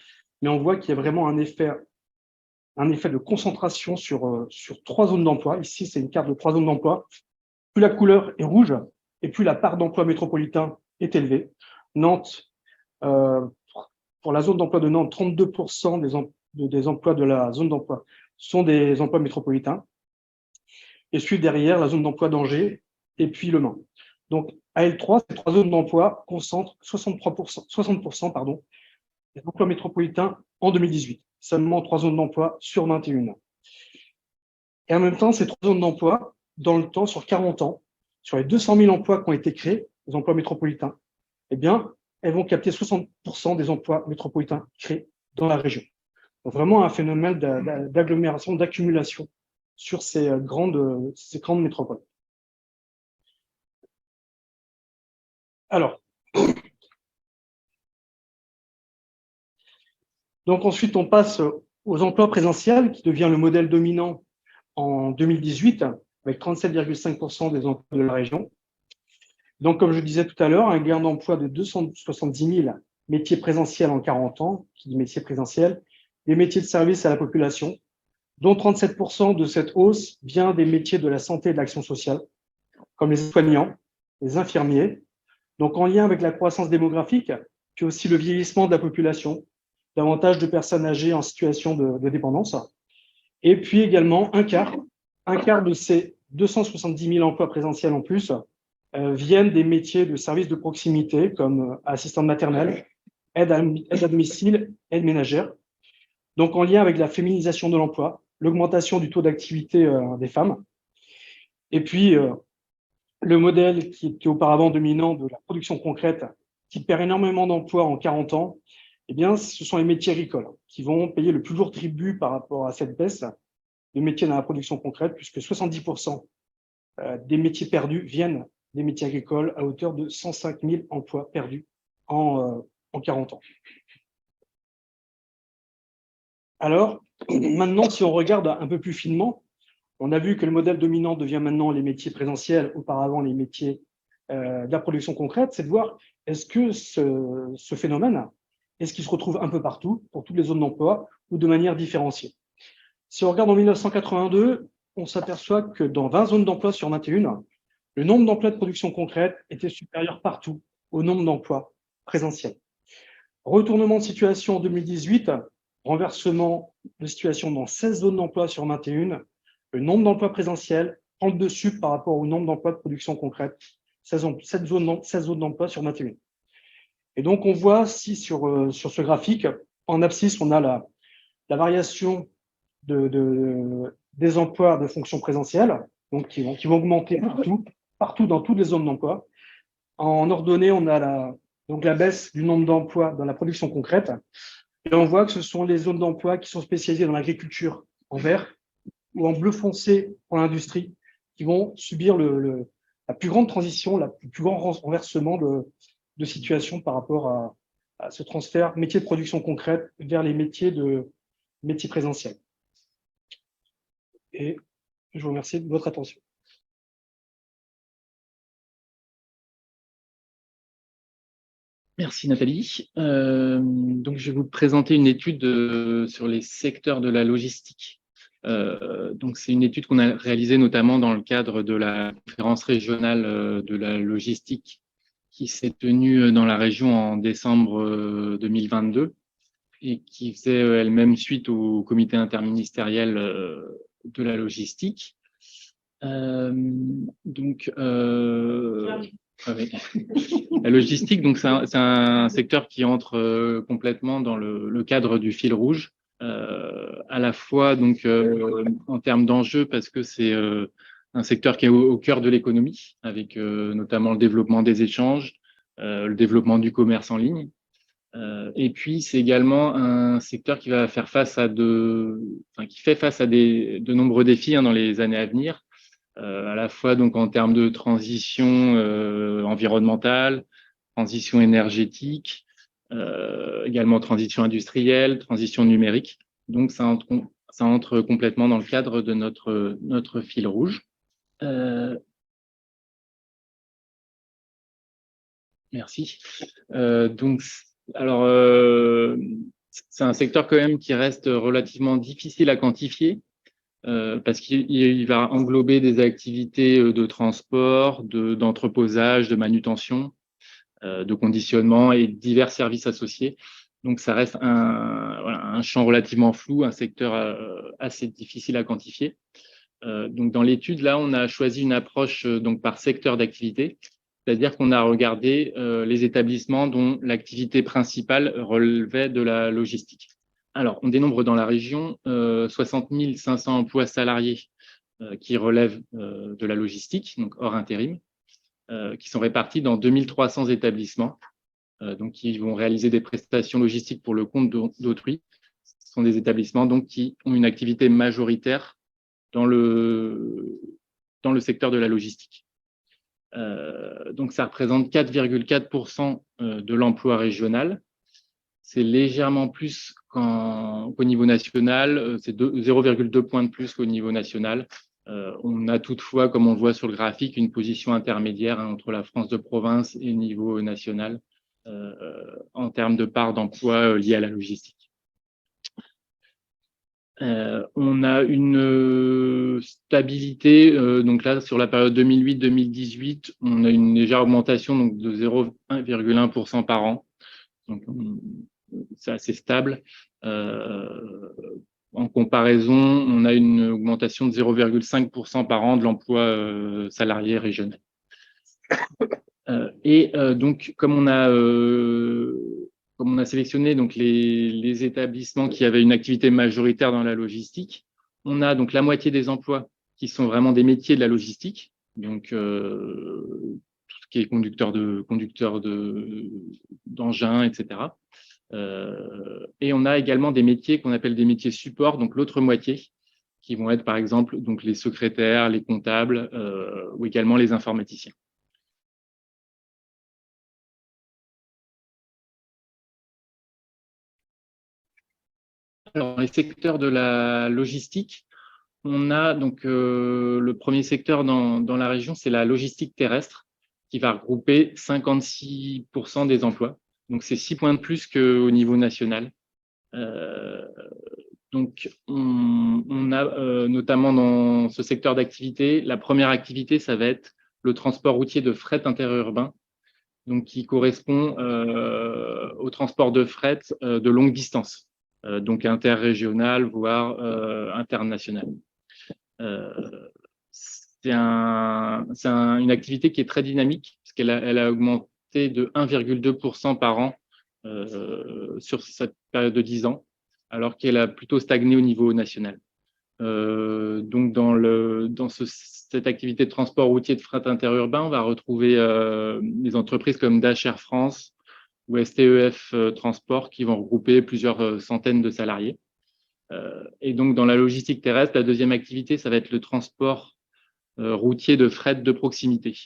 mais on voit qu'il y a vraiment un effet de concentration sur 3 zones d'emploi. Ici, c'est une carte de 3 zones d'emploi. Plus la couleur est rouge, et plus la part d'emploi métropolitain est élevée. Nantes, pour la zone d'emploi de Nantes, 32% des emplois de la zone d'emploi sont des emplois métropolitains. Et suivent derrière la zone d'emploi d'Angers et puis Le Mans. Donc, à L3, ces 3 zones d'emploi concentrent 60% des emplois métropolitains en 2018. Seulement 3 zones d'emploi sur 21. Et en même temps, ces 3 zones d'emploi, dans le temps, sur 40 ans, sur les 200 000 emplois qui ont été créés, les emplois métropolitains, eh bien, elles vont capter 60% des emplois métropolitains créés dans la région. Donc, vraiment un phénomène d'agglomération, d'accumulation sur ces grandes métropoles. Alors, donc ensuite, on passe aux emplois présentiels, qui devient le modèle dominant en 2018, avec 37,5% des emplois de la région. Donc, comme je disais tout à l'heure, un gain d'emploi de 270 000 métiers présentiels en 40 ans, qui dit métiers présentiels, des métiers de service à la population, dont 37% de cette hausse vient des métiers de la santé et de l'action sociale, comme les soignants, les infirmiers. Donc, en lien avec la croissance démographique, puis aussi le vieillissement de la population, davantage de personnes âgées en situation de dépendance. Et puis également un quart de ces 270 000 emplois présentiels en plus viennent des métiers de services de proximité comme assistante maternelle, aide à domicile, aide ménagère. Donc en lien avec la féminisation de l'emploi, l'augmentation du taux d'activité des femmes. Et puis le modèle qui était auparavant dominant de la production concrète, qui perd énormément d'emplois en 40 ans, eh bien, ce sont les métiers agricoles qui vont payer le plus lourd tribut par rapport à cette baisse des métiers dans la production concrète, puisque 70% des métiers perdus viennent des métiers agricoles à hauteur de 105 000 emplois perdus en 40 ans. Alors, maintenant, si on regarde un peu plus finement, on a vu que le modèle dominant devient maintenant les métiers présentiels, auparavant les métiers de la production concrète, c'est de voir est-ce que ce phénomène, est-ce qu'il se retrouve un peu partout, pour toutes les zones d'emploi, ou de manière différenciée. Si on regarde en 1982, on s'aperçoit que dans 20 zones d'emploi sur 21, le nombre d'emplois de production concrète était supérieur partout au nombre d'emplois présentiels. Retournement de situation en 2018, renversement de situation dans 16 zones d'emploi sur 21, le nombre d'emplois présentiels prend le dessus par rapport au nombre d'emplois de production concrète, 16 zones d'emploi sur 21. Et donc, on voit si sur ce graphique, en abscisse, on a la variation des emplois de fonction présentielle, donc qui vont augmenter partout dans toutes les zones d'emploi. En ordonnée, on a donc la baisse du nombre d'emplois dans la production concrète. Et on voit que ce sont les zones d'emploi qui sont spécialisées dans l'agriculture en vert ou en bleu foncé pour l'industrie qui vont subir la plus grande transition, le plus grand renversement de situation par rapport à ce transfert métier de production concrète vers les métiers présentiels. Et je vous remercie de votre attention. Merci Nathalie. Donc je vais vous présenter une étude sur les secteurs de la logistique. Donc c'est une étude qu'on a réalisée notamment dans le cadre de la conférence régionale de la logistique qui s'est tenue dans la région en décembre 2022 et qui faisait elle-même suite au comité interministériel de la logistique. Oui. La logistique, donc c'est un secteur qui entre complètement dans le cadre du fil rouge, à la fois donc en termes d'enjeux parce que c'est un secteur qui est au cœur de l'économie, avec notamment le développement des échanges, le développement du commerce en ligne. Et puis c'est également un secteur qui va faire face à qui fait face à de nombreux défis dans les années à venir. À la fois donc en termes de transition environnementale, transition énergétique, également transition industrielle, transition numérique. Donc ça entre complètement dans le cadre de notre fil rouge. Merci. C'est un secteur quand même qui reste relativement difficile à quantifier. Parce qu'il va englober des activités de transport, d'entreposage, de manutention, de conditionnement et divers services associés. Donc, ça reste un champ relativement flou, un secteur assez difficile à quantifier. Donc, dans l'étude, là, on a choisi une approche donc par secteur d'activité, c'est-à-dire qu'on a regardé les établissements dont l'activité principale relevait de la logistique. Alors, on dénombre dans la région 60 500 emplois salariés qui relèvent de la logistique, donc hors intérim, qui sont répartis dans 2300 établissements, donc qui vont réaliser des prestations logistiques pour le compte d'autrui. Ce sont des établissements donc qui ont une activité majoritaire dans le secteur de la logistique. Donc, ça représente 4,4% de l'emploi régional. C'est légèrement plus qu'au niveau national, c'est 0,2 points de plus qu'au niveau national. On a toutefois, comme on le voit sur le graphique, une position intermédiaire entre la France de province et le niveau national en termes de part d'emploi liée à la logistique. On a une stabilité, donc là sur la période 2008-2018, on a une légère augmentation donc de 0,1% par an. Donc, c'est assez stable. En comparaison, on a une augmentation de 0,5% par an de l'emploi salarié régional. Donc, comme on a sélectionné donc les établissements qui avaient une activité majoritaire dans la logistique, on a donc la moitié des emplois qui sont vraiment des métiers de la logistique, donc tout ce qui est conducteur d'engins, etc. Et on a également des métiers qu'on appelle des métiers support, donc l'autre moitié, qui vont être par exemple donc les secrétaires, les comptables ou également les informaticiens. Alors, les secteurs de la logistique, on a donc le premier secteur dans la région, c'est la logistique terrestre, qui va regrouper 56% des emplois. Donc, c'est 6 points de plus qu'au niveau national. Donc, on a notamment dans ce secteur d'activité, la première activité, ça va être le transport routier de fret interurbain, donc qui correspond au transport de fret de longue distance, donc interrégional, voire international. C'est une activité qui est très dynamique, parce qu'elle a augmenté de 1,2% par an sur cette période de 10 ans, alors qu'elle a plutôt stagné au niveau national. Donc, dans cette activité de transport routier de fret interurbain, on va retrouver des entreprises comme Dash Air France ou STEF Transport qui vont regrouper plusieurs centaines de salariés. Et donc, dans la logistique terrestre, la deuxième activité, ça va être le transport routier de fret de proximité.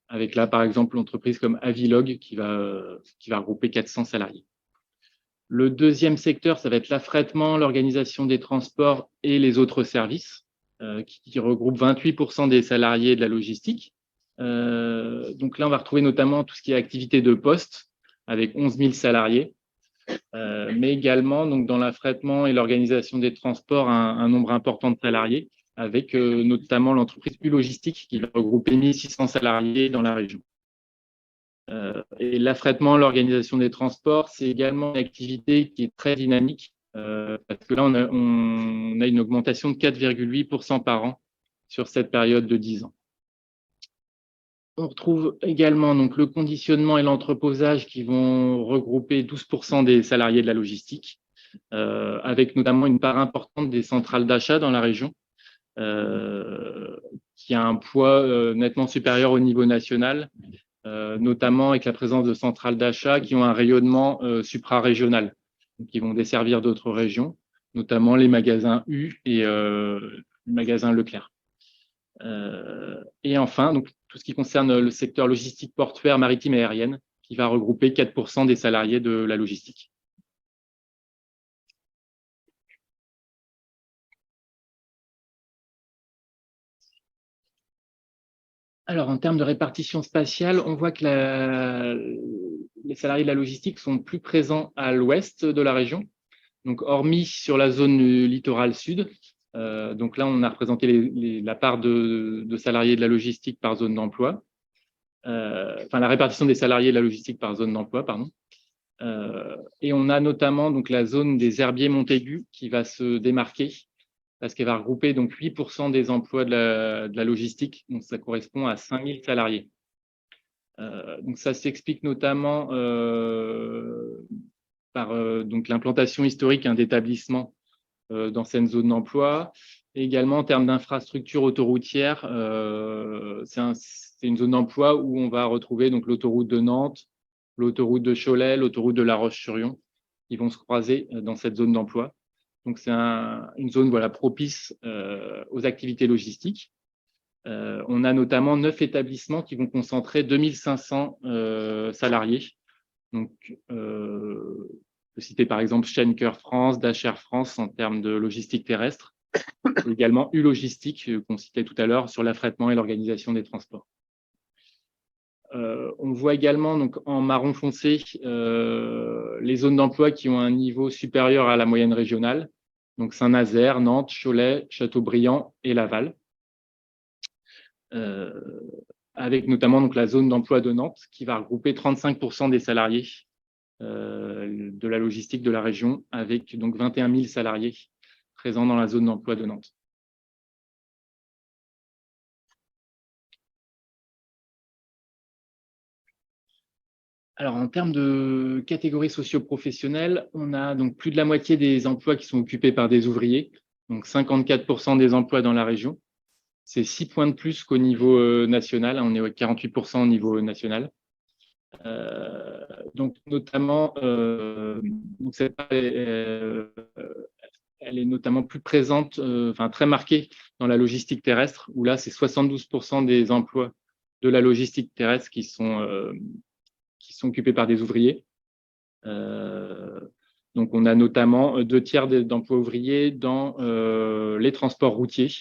Avec là, par exemple, l'entreprise comme Avilog qui va regrouper 400 salariés. Le deuxième secteur, ça va être l'affrètement, l'organisation des transports et les autres services, qui regroupent 28% des salariés de la logistique. Donc là, on va retrouver notamment tout ce qui est activité de poste, avec 11 000 salariés, mais également donc, dans l'affrètement et l'organisation des transports, un nombre important de salariés, avec notamment l'entreprise U-Logistique qui va regrouper 1600 salariés dans la région. Et l'affrètement, l'organisation des transports, c'est également une activité qui est très dynamique, parce que là, on a une augmentation de 4,8% par an sur cette période de 10 ans. On retrouve également donc, le conditionnement et l'entreposage qui vont regrouper 12% des salariés de la logistique, avec notamment une part importante des centrales d'achat dans la région, qui a un poids nettement supérieur au niveau national, notamment avec la présence de centrales d'achat qui ont un rayonnement supra-régional, qui vont desservir d'autres régions, notamment les magasins U et le magasin Leclerc. Et enfin, donc, tout ce qui concerne le secteur logistique portuaire, maritime et aérienne, qui va regrouper 4% des salariés de la logistique. Alors, en termes de répartition spatiale, on voit que les salariés de la logistique sont plus présents à l'ouest de la région, donc hormis sur la zone du littoral sud. Donc là, on a représenté la part de salariés de la logistique par zone d'emploi, enfin la répartition des salariés de la logistique par zone d'emploi, pardon. Et on a notamment donc la zone des Herbiers Montaigu qui va se démarquer parce qu'elle va regrouper donc 8% des emplois de la logistique, donc ça correspond à 5000 salariés. Donc ça s'explique notamment par donc l'implantation historique d'établissements dans cette zone d'emploi. Et également en termes d'infrastructures autoroutières, c'est une zone d'emploi où on va retrouver donc l'autoroute de Nantes, l'autoroute de Cholet, l'autoroute de La Roche-sur-Yon, qui vont se croiser dans cette zone d'emploi. Donc, c'est une zone voilà, propice aux activités logistiques. On a notamment 9 établissements qui vont concentrer 2500 salariés. Donc, je peux citer par exemple Schenker France, Dash Air France en termes de logistique terrestre, également U-Logistique qu'on citait tout à l'heure sur l'affrètement et l'organisation des transports. On voit également donc, en marron foncé les zones d'emploi qui ont un niveau supérieur à la moyenne régionale, donc Saint-Nazaire, Nantes, Cholet, Châteaubriand et Laval, avec notamment donc, la zone d'emploi de Nantes qui va regrouper 35% des salariés de la logistique de la région, avec donc 21 000 salariés présents dans la zone d'emploi de Nantes. Alors, en termes de catégories socio-professionnelles, on a donc plus de la moitié des emplois qui sont occupés par des ouvriers, donc 54% des emplois dans la région. C'est 6 points de plus qu'au niveau national, on est à 48% au niveau national. Donc, notamment, donc elle est notamment plus présente, enfin très marquée dans la logistique terrestre, où là, c'est 72% des emplois de la logistique terrestre qui sont occupés par des ouvriers. Donc, on a notamment 2 tiers d'emplois ouvriers dans les transports routiers,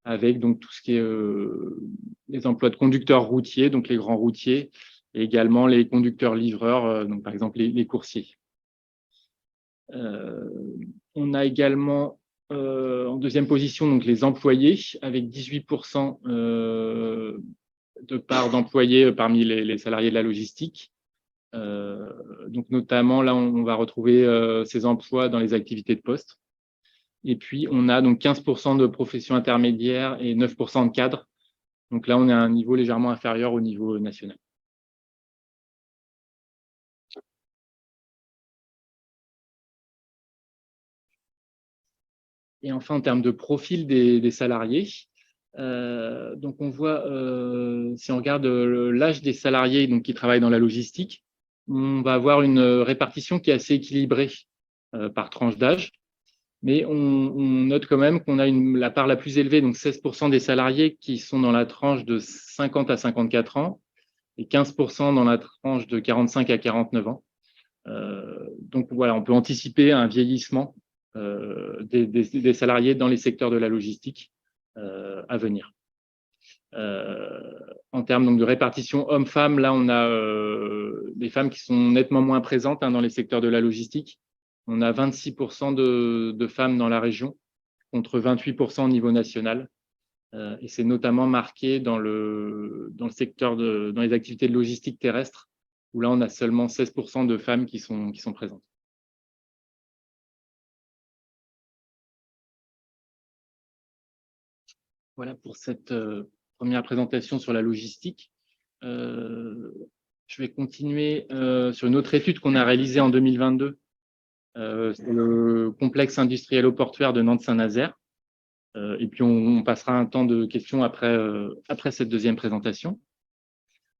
avec donc tout ce qui est les emplois de conducteurs routiers, donc les grands routiers, et également les conducteurs livreurs, donc par exemple les coursiers. On a également en deuxième position donc les employés, avec 18% de part d'employés parmi les salariés de la logistique. Donc notamment là on va retrouver ces emplois dans les activités de poste. Et puis on a donc 15% de professions intermédiaires et 9% de cadres. Donc là on est à un niveau légèrement inférieur au niveau national. Et enfin, en termes de profil des salariés, donc on voit, si on regarde l'âge des salariés donc, qui travaillent dans la logistique, on va avoir une répartition qui est assez équilibrée par tranche d'âge. Mais on note quand même qu'on a la part la plus élevée, donc 16% des salariés qui sont dans la tranche de 50 à 54 ans et 15% dans la tranche de 45 à 49 ans. Donc voilà, on peut anticiper un vieillissement des salariés dans les secteurs de la logistique à venir. En termes donc, de répartition hommes-femmes, là, on a des femmes qui sont nettement moins présentes dans les secteurs de la logistique. On a 26% de femmes dans la région, contre 28% au niveau national. Et c'est notamment marqué dans le secteur dans les activités de logistique terrestre, où là, on a seulement 16% de femmes qui sont présentes. Voilà pour cette première présentation sur la logistique. Je vais continuer sur une autre étude qu'on a réalisée en 2022 sur le complexe industriel portuaire de Nantes-Saint-Nazaire. Et puis, on passera un temps de questions après cette deuxième présentation.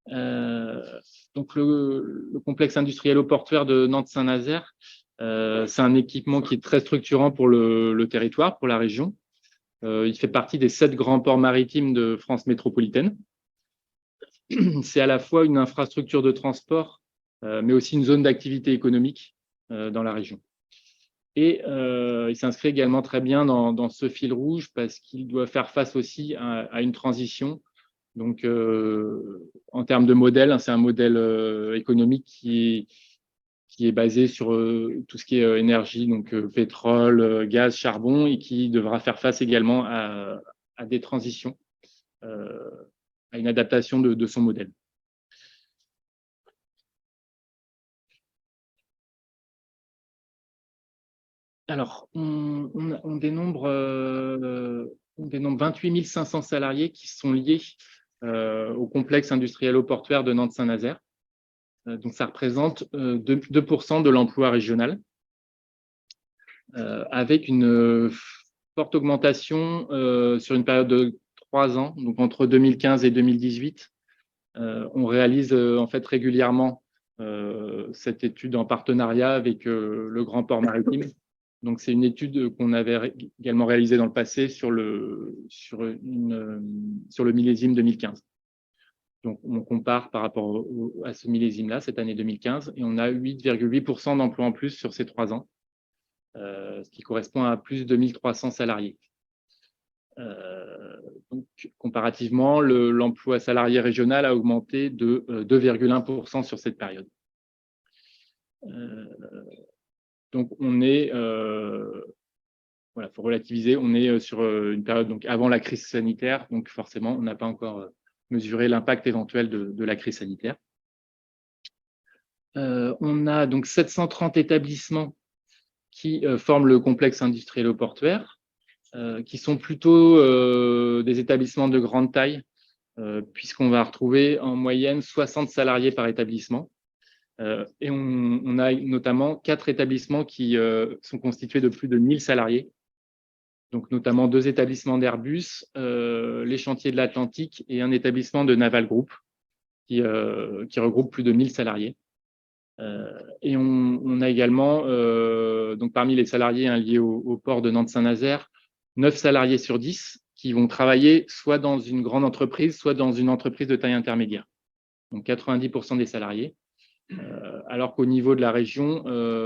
Donc, le complexe industriel portuaire de Nantes-Saint-Nazaire, c'est un équipement qui est très structurant pour le territoire, pour la région. Il fait partie des 7 grands ports maritimes de France métropolitaine. C'est à la fois une infrastructure de transport, mais aussi une zone d'activité économique dans la région. Et il s'inscrit également très bien dans ce fil rouge parce qu'il doit faire face aussi à une transition. Donc, en termes de modèle, c'est un modèle économique qui est basé sur tout ce qui est énergie, donc pétrole, gaz, charbon, et qui devra faire face également à des transitions, à une adaptation de son modèle. Alors, on dénombre 28 500 salariés qui sont liés au complexe industriel portuaire de Nantes-Saint-Nazaire. Donc, ça représente 2% de l'emploi régional, avec une forte augmentation sur une période de 3 ans, donc entre 2015 et 2018. On réalise en fait régulièrement cette étude en partenariat avec le Grand Port Maritime. Donc, c'est une étude qu'on avait également réalisée dans le passé sur le millésime 2015. Donc, on compare par rapport à ce millésime-là, cette année 2015, et on a 8,8% d'emplois en plus sur ces 3 ans, ce qui correspond à plus de 1300 salariés. Donc, comparativement, l'emploi salarié régional a augmenté de 2,1% sur cette période. Donc, on est, voilà, faut relativiser, on est sur une période donc avant la crise sanitaire, donc forcément, on n'a pas encore mesuré l'impact éventuel de la crise sanitaire. On a donc 730 établissements qui forment le complexe industriel portuaire, qui sont plutôt des établissements de grande taille, puisqu'on va retrouver en moyenne 60 salariés par établissement. Et on a notamment 4 établissements qui sont constitués de plus de 1000 salariés, donc notamment 2 établissements d'Airbus, les chantiers de l'Atlantique et un établissement de Naval Group qui regroupe plus de 1000 salariés. Et on a également, donc parmi les salariés liés au port de Nantes-Saint-Nazaire, 9 salariés sur 10 qui vont travailler soit dans une grande entreprise, soit dans une entreprise de taille intermédiaire. Donc 90% des salariés. Alors qu'au niveau de la région,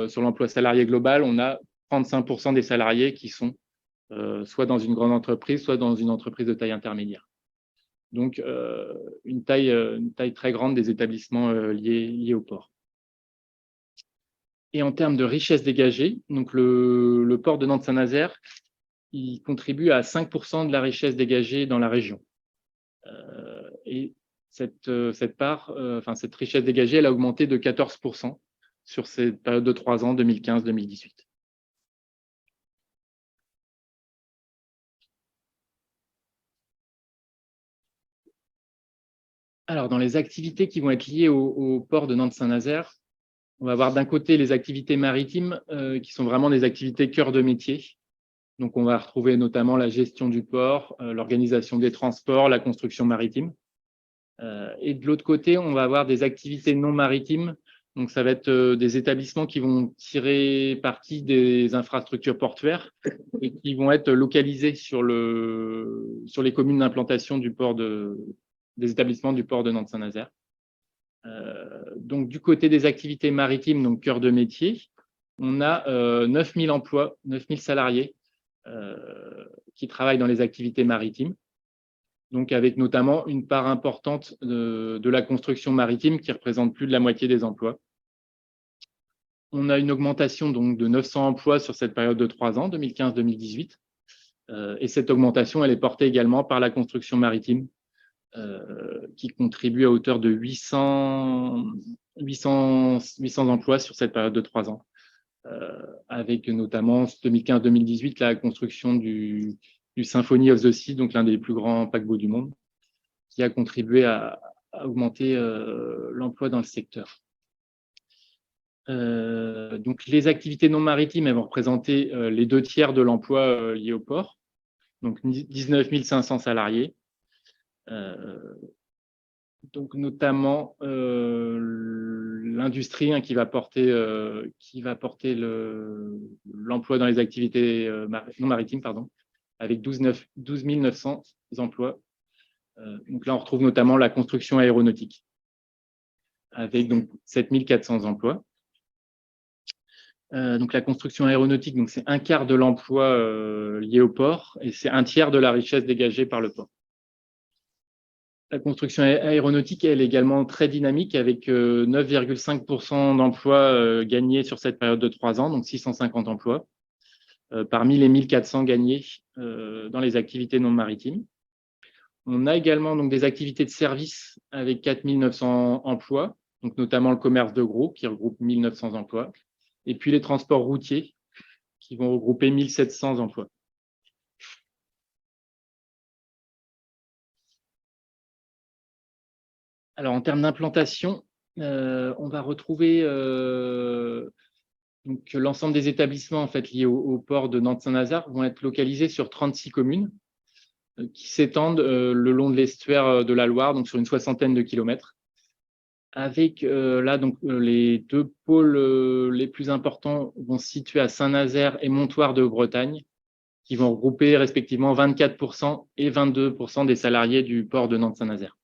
sur l'emploi salarié global, on a 35% des salariés qui sont soit dans une grande entreprise, soit dans une entreprise de taille intermédiaire. Donc, une taille très grande des établissements liés au port. Et en termes de richesse dégagée, donc le port de Nantes-Saint-Nazaire, il contribue à 5% de la richesse dégagée dans la région. Et cette part, cette richesse dégagée, elle a augmenté de 14% sur cette période de 3 ans, 2015-2018. Alors, dans les activités qui vont être liées au port de Nantes-Saint-Nazaire, on va avoir d'un côté les activités maritimes qui sont vraiment des activités cœur de métier. Donc, on va retrouver notamment la gestion du port, l'organisation des transports, la construction maritime. Et de l'autre côté, on va avoir des activités non maritimes. Donc, ça va être des établissements qui vont tirer parti des infrastructures portuaires et qui vont être localisés sur les communes d'implantation des établissements du port de Nantes-Saint-Nazaire. Donc, du côté des activités maritimes, donc cœur de métier, on a 9 000 emplois, 9 000 salariés qui travaillent dans les activités maritimes. Donc avec notamment une part importante de la construction maritime qui représente plus de la moitié des emplois. On a une augmentation donc de 900 emplois sur cette période de 3 ans, 2015-2018. Et cette augmentation, elle est portée également par la construction maritime, qui contribue à hauteur de 800 emplois sur cette période de 3 ans, avec notamment 2015-2018 la construction du Symphony of the Sea, donc l'un des plus grands paquebots du monde, qui a contribué à augmenter l'emploi dans le secteur. Donc les activités non maritimes, elles vont représenter les 2/3 de l'emploi lié au port, donc 19 500 salariés. Donc notamment l'industrie qui va porter l'emploi dans les activités non maritimes, avec 12 900 emplois. Donc là, on retrouve notamment la construction aéronautique, avec donc 7 400 emplois. Donc la construction aéronautique, donc c'est 1/4 de l'emploi lié au port et c'est 1/3 de la richesse dégagée par le port. La construction aéronautique, elle est également très dynamique, avec 9,5% d'emplois gagnés sur cette période de 3 ans, donc 650 emplois, parmi les 1400 gagnés dans les activités non maritimes. On a également donc des activités de service avec 4 900 emplois, donc notamment le commerce de gros qui regroupe 1 900 emplois, et puis les transports routiers qui vont regrouper 1 700 emplois. Alors en termes d'implantation, on va retrouver donc l'ensemble des établissements en fait liés au port de Nantes-Saint-Nazaire vont être localisés sur 36 communes qui s'étendent le long de l'estuaire de la Loire, donc sur une 60aine de kilomètres. Avec là donc les 2 pôles les plus importants vont se situer à Saint-Nazaire et Montoire de Bretagne, qui vont regrouper respectivement 24% et 22% des salariés du port de Nantes-Saint-Nazaire.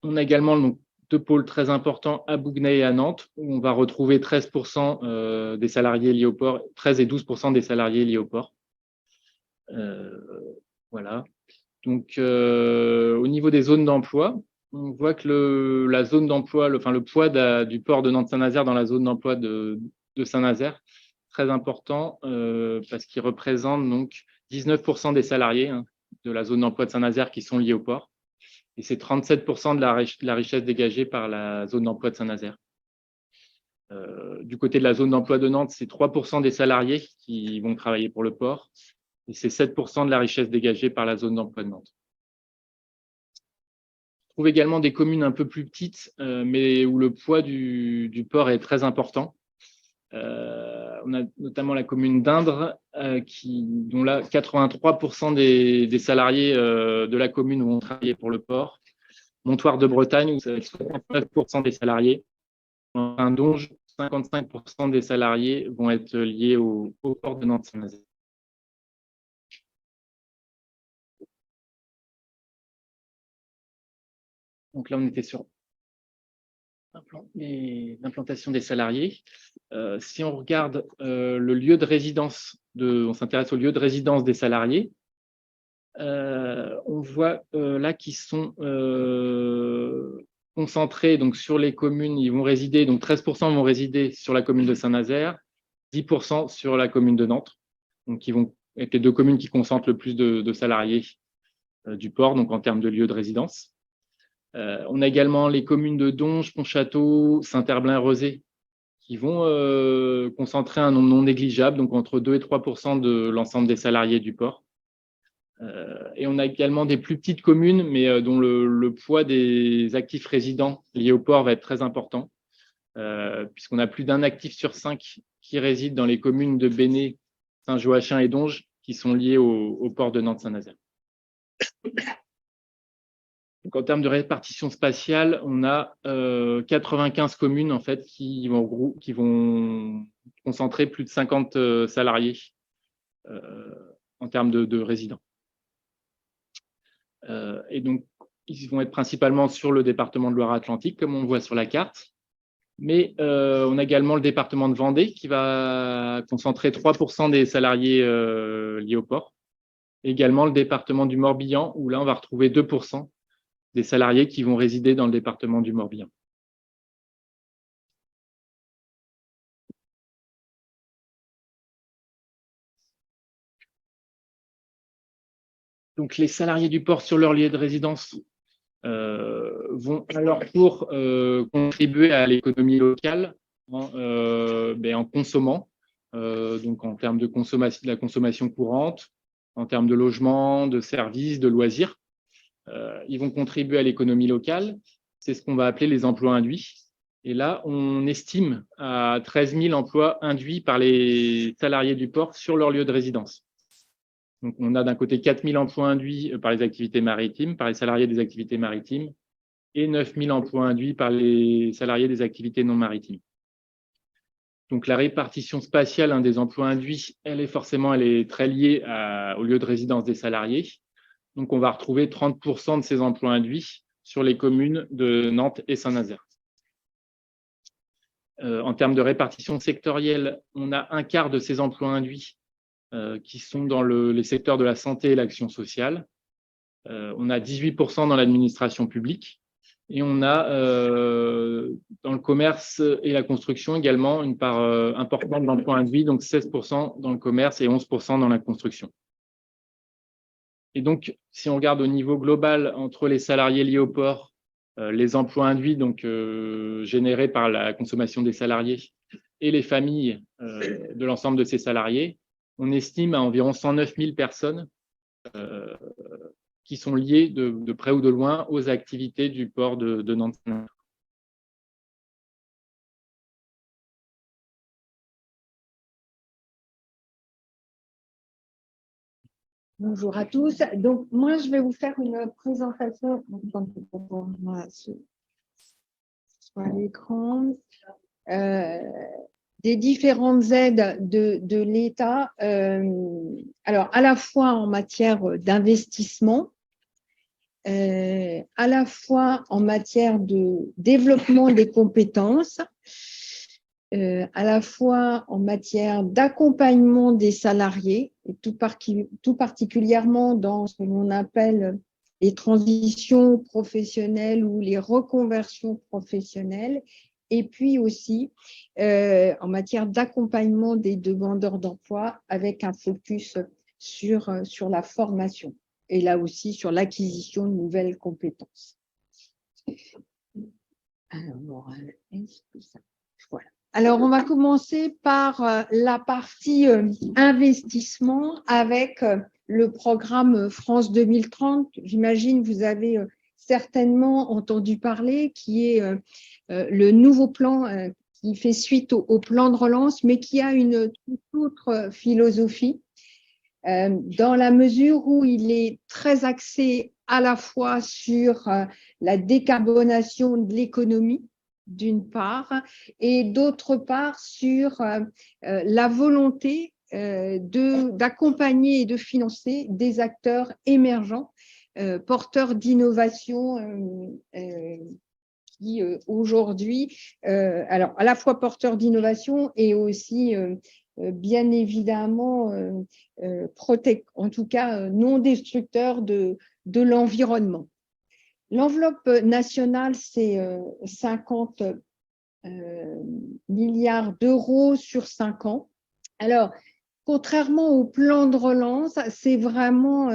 On a également donc 2 pôles très importants à Bougnay et à Nantes, où on va retrouver 13% des salariés liés au port, 13 et 12% des salariés liés au port. Voilà. Donc, au niveau des zones d'emploi, on voit que la zone d'emploi, le poids du port de Nantes-Saint-Nazaire dans la zone d'emploi de Saint-Nazaire, très important parce qu'il représente donc 19% des salariés de la zone d'emploi de Saint-Nazaire qui sont liés au port. Et c'est 37% de la richesse dégagée par la zone d'emploi de Saint-Nazaire. Du côté de la zone d'emploi de Nantes, c'est 3% des salariés qui vont travailler pour le port. Et c'est 7% de la richesse dégagée par la zone d'emploi de Nantes. On trouve également des communes un peu plus petites, mais où le poids du port est très important. On a notamment la commune d'Indre, dont là 83% des salariés de la commune vont travailler pour le port. Montoire de Bretagne, où c'est 69% des salariés. En Donge, 55% des salariés vont être liés au port de Nantes-Saint-Nazaire. Donc là, on était sur l'implantation des salariés. Si on regarde le lieu de résidence, on s'intéresse au lieu de résidence des salariés, on voit là qu'ils sont concentrés donc, sur les communes, ils vont résider, donc 13% vont résider sur la commune de Saint-Nazaire, 10% sur la commune de Nantes, donc qui vont être les 2 communes qui concentrent le plus de salariés du port, donc en termes de lieu de résidence. On a également les communes de Donge, Pontchâteau, Saint-Herblain-Rezé, qui vont concentrer un nombre non négligeable, donc entre 2 et 3% de l'ensemble des salariés du port. Et on a également des plus petites communes, mais dont le poids des actifs résidents liés au port va être très important, puisqu'on a plus d'un actif sur 5 qui réside dans les communes de Béné, Saint-Joachim et Donges, qui sont liés au port de Nantes-Saint-Nazaire. Donc, en termes de répartition spatiale, on a 95 communes en fait, qui vont concentrer plus de 50 salariés en termes de résidents. Et donc, ils vont être principalement sur le département de Loire-Atlantique, comme on voit sur la carte. Mais on a également le département de Vendée qui va concentrer 3% des salariés liés au port. Également le département du Morbihan, où là, on va retrouver 2% des salariés qui vont résider dans le département du Morbihan. Donc, les salariés du port sur leur lieu de résidence vont à leur tour contribuer à l'économie locale en consommant, donc en termes de la consommation courante, en termes de logement, de services, de loisirs. Ils vont contribuer à l'économie locale. C'est ce qu'on va appeler les emplois induits. Et là, on estime à 13 000 emplois induits par les salariés du port sur leur lieu de résidence. Donc, on a d'un côté 4 000 emplois induits par les activités maritimes, par les salariés des activités maritimes, et 9 000 emplois induits par les salariés des activités non maritimes. Donc, la répartition spatiale des emplois induits, elle est très liée au lieu de résidence des salariés. Donc, on va retrouver 30% de ces emplois induits sur les communes de Nantes et Saint-Nazaire. En termes de répartition sectorielle, on a un quart de ces emplois induits qui sont dans les secteurs de la santé et l'action sociale. On a 18% dans l'administration publique et on a dans le commerce et la construction également une part importante d'emplois induits, donc 16% dans le commerce et 11% dans la construction. Et donc, si on regarde au niveau global entre les salariés liés au port, les emplois induits donc générés par la consommation des salariés et les familles de l'ensemble de ces salariés, on estime à environ 109 000 personnes qui sont liées de près ou de loin aux activités du port de Nantes. Bonjour à tous. Donc, moi, je vais vous faire une présentation sur l'écran des différentes aides de l'État. Alors, à la fois en matière d'investissement, à la fois en matière de développement des compétences, à la fois en matière d'accompagnement des salariés, et tout particulièrement dans ce que l'on appelle les transitions professionnelles ou les reconversions professionnelles, et puis aussi en matière d'accompagnement des demandeurs d'emploi avec un focus sur la formation et là aussi sur l'acquisition de nouvelles compétences. Alors, est-ce que ça… Voilà. Alors, on va commencer par la partie investissement avec le programme France 2030. J'imagine que vous avez certainement entendu parler, qui est le nouveau plan qui fait suite au plan de relance, mais qui a une toute autre philosophie, dans la mesure où il est très axé à la fois sur la décarbonation de l'économie, d'une part, et d'autre part sur la volonté d'accompagner et de financer des acteurs émergents, porteurs d'innovation qui aujourd'hui, alors à la fois porteurs d'innovation et aussi bien évidemment en tout cas non destructeurs de l'environnement. L'enveloppe nationale, c'est 50 milliards d'euros sur 5 ans. Alors, contrairement au plan de relance, c'est vraiment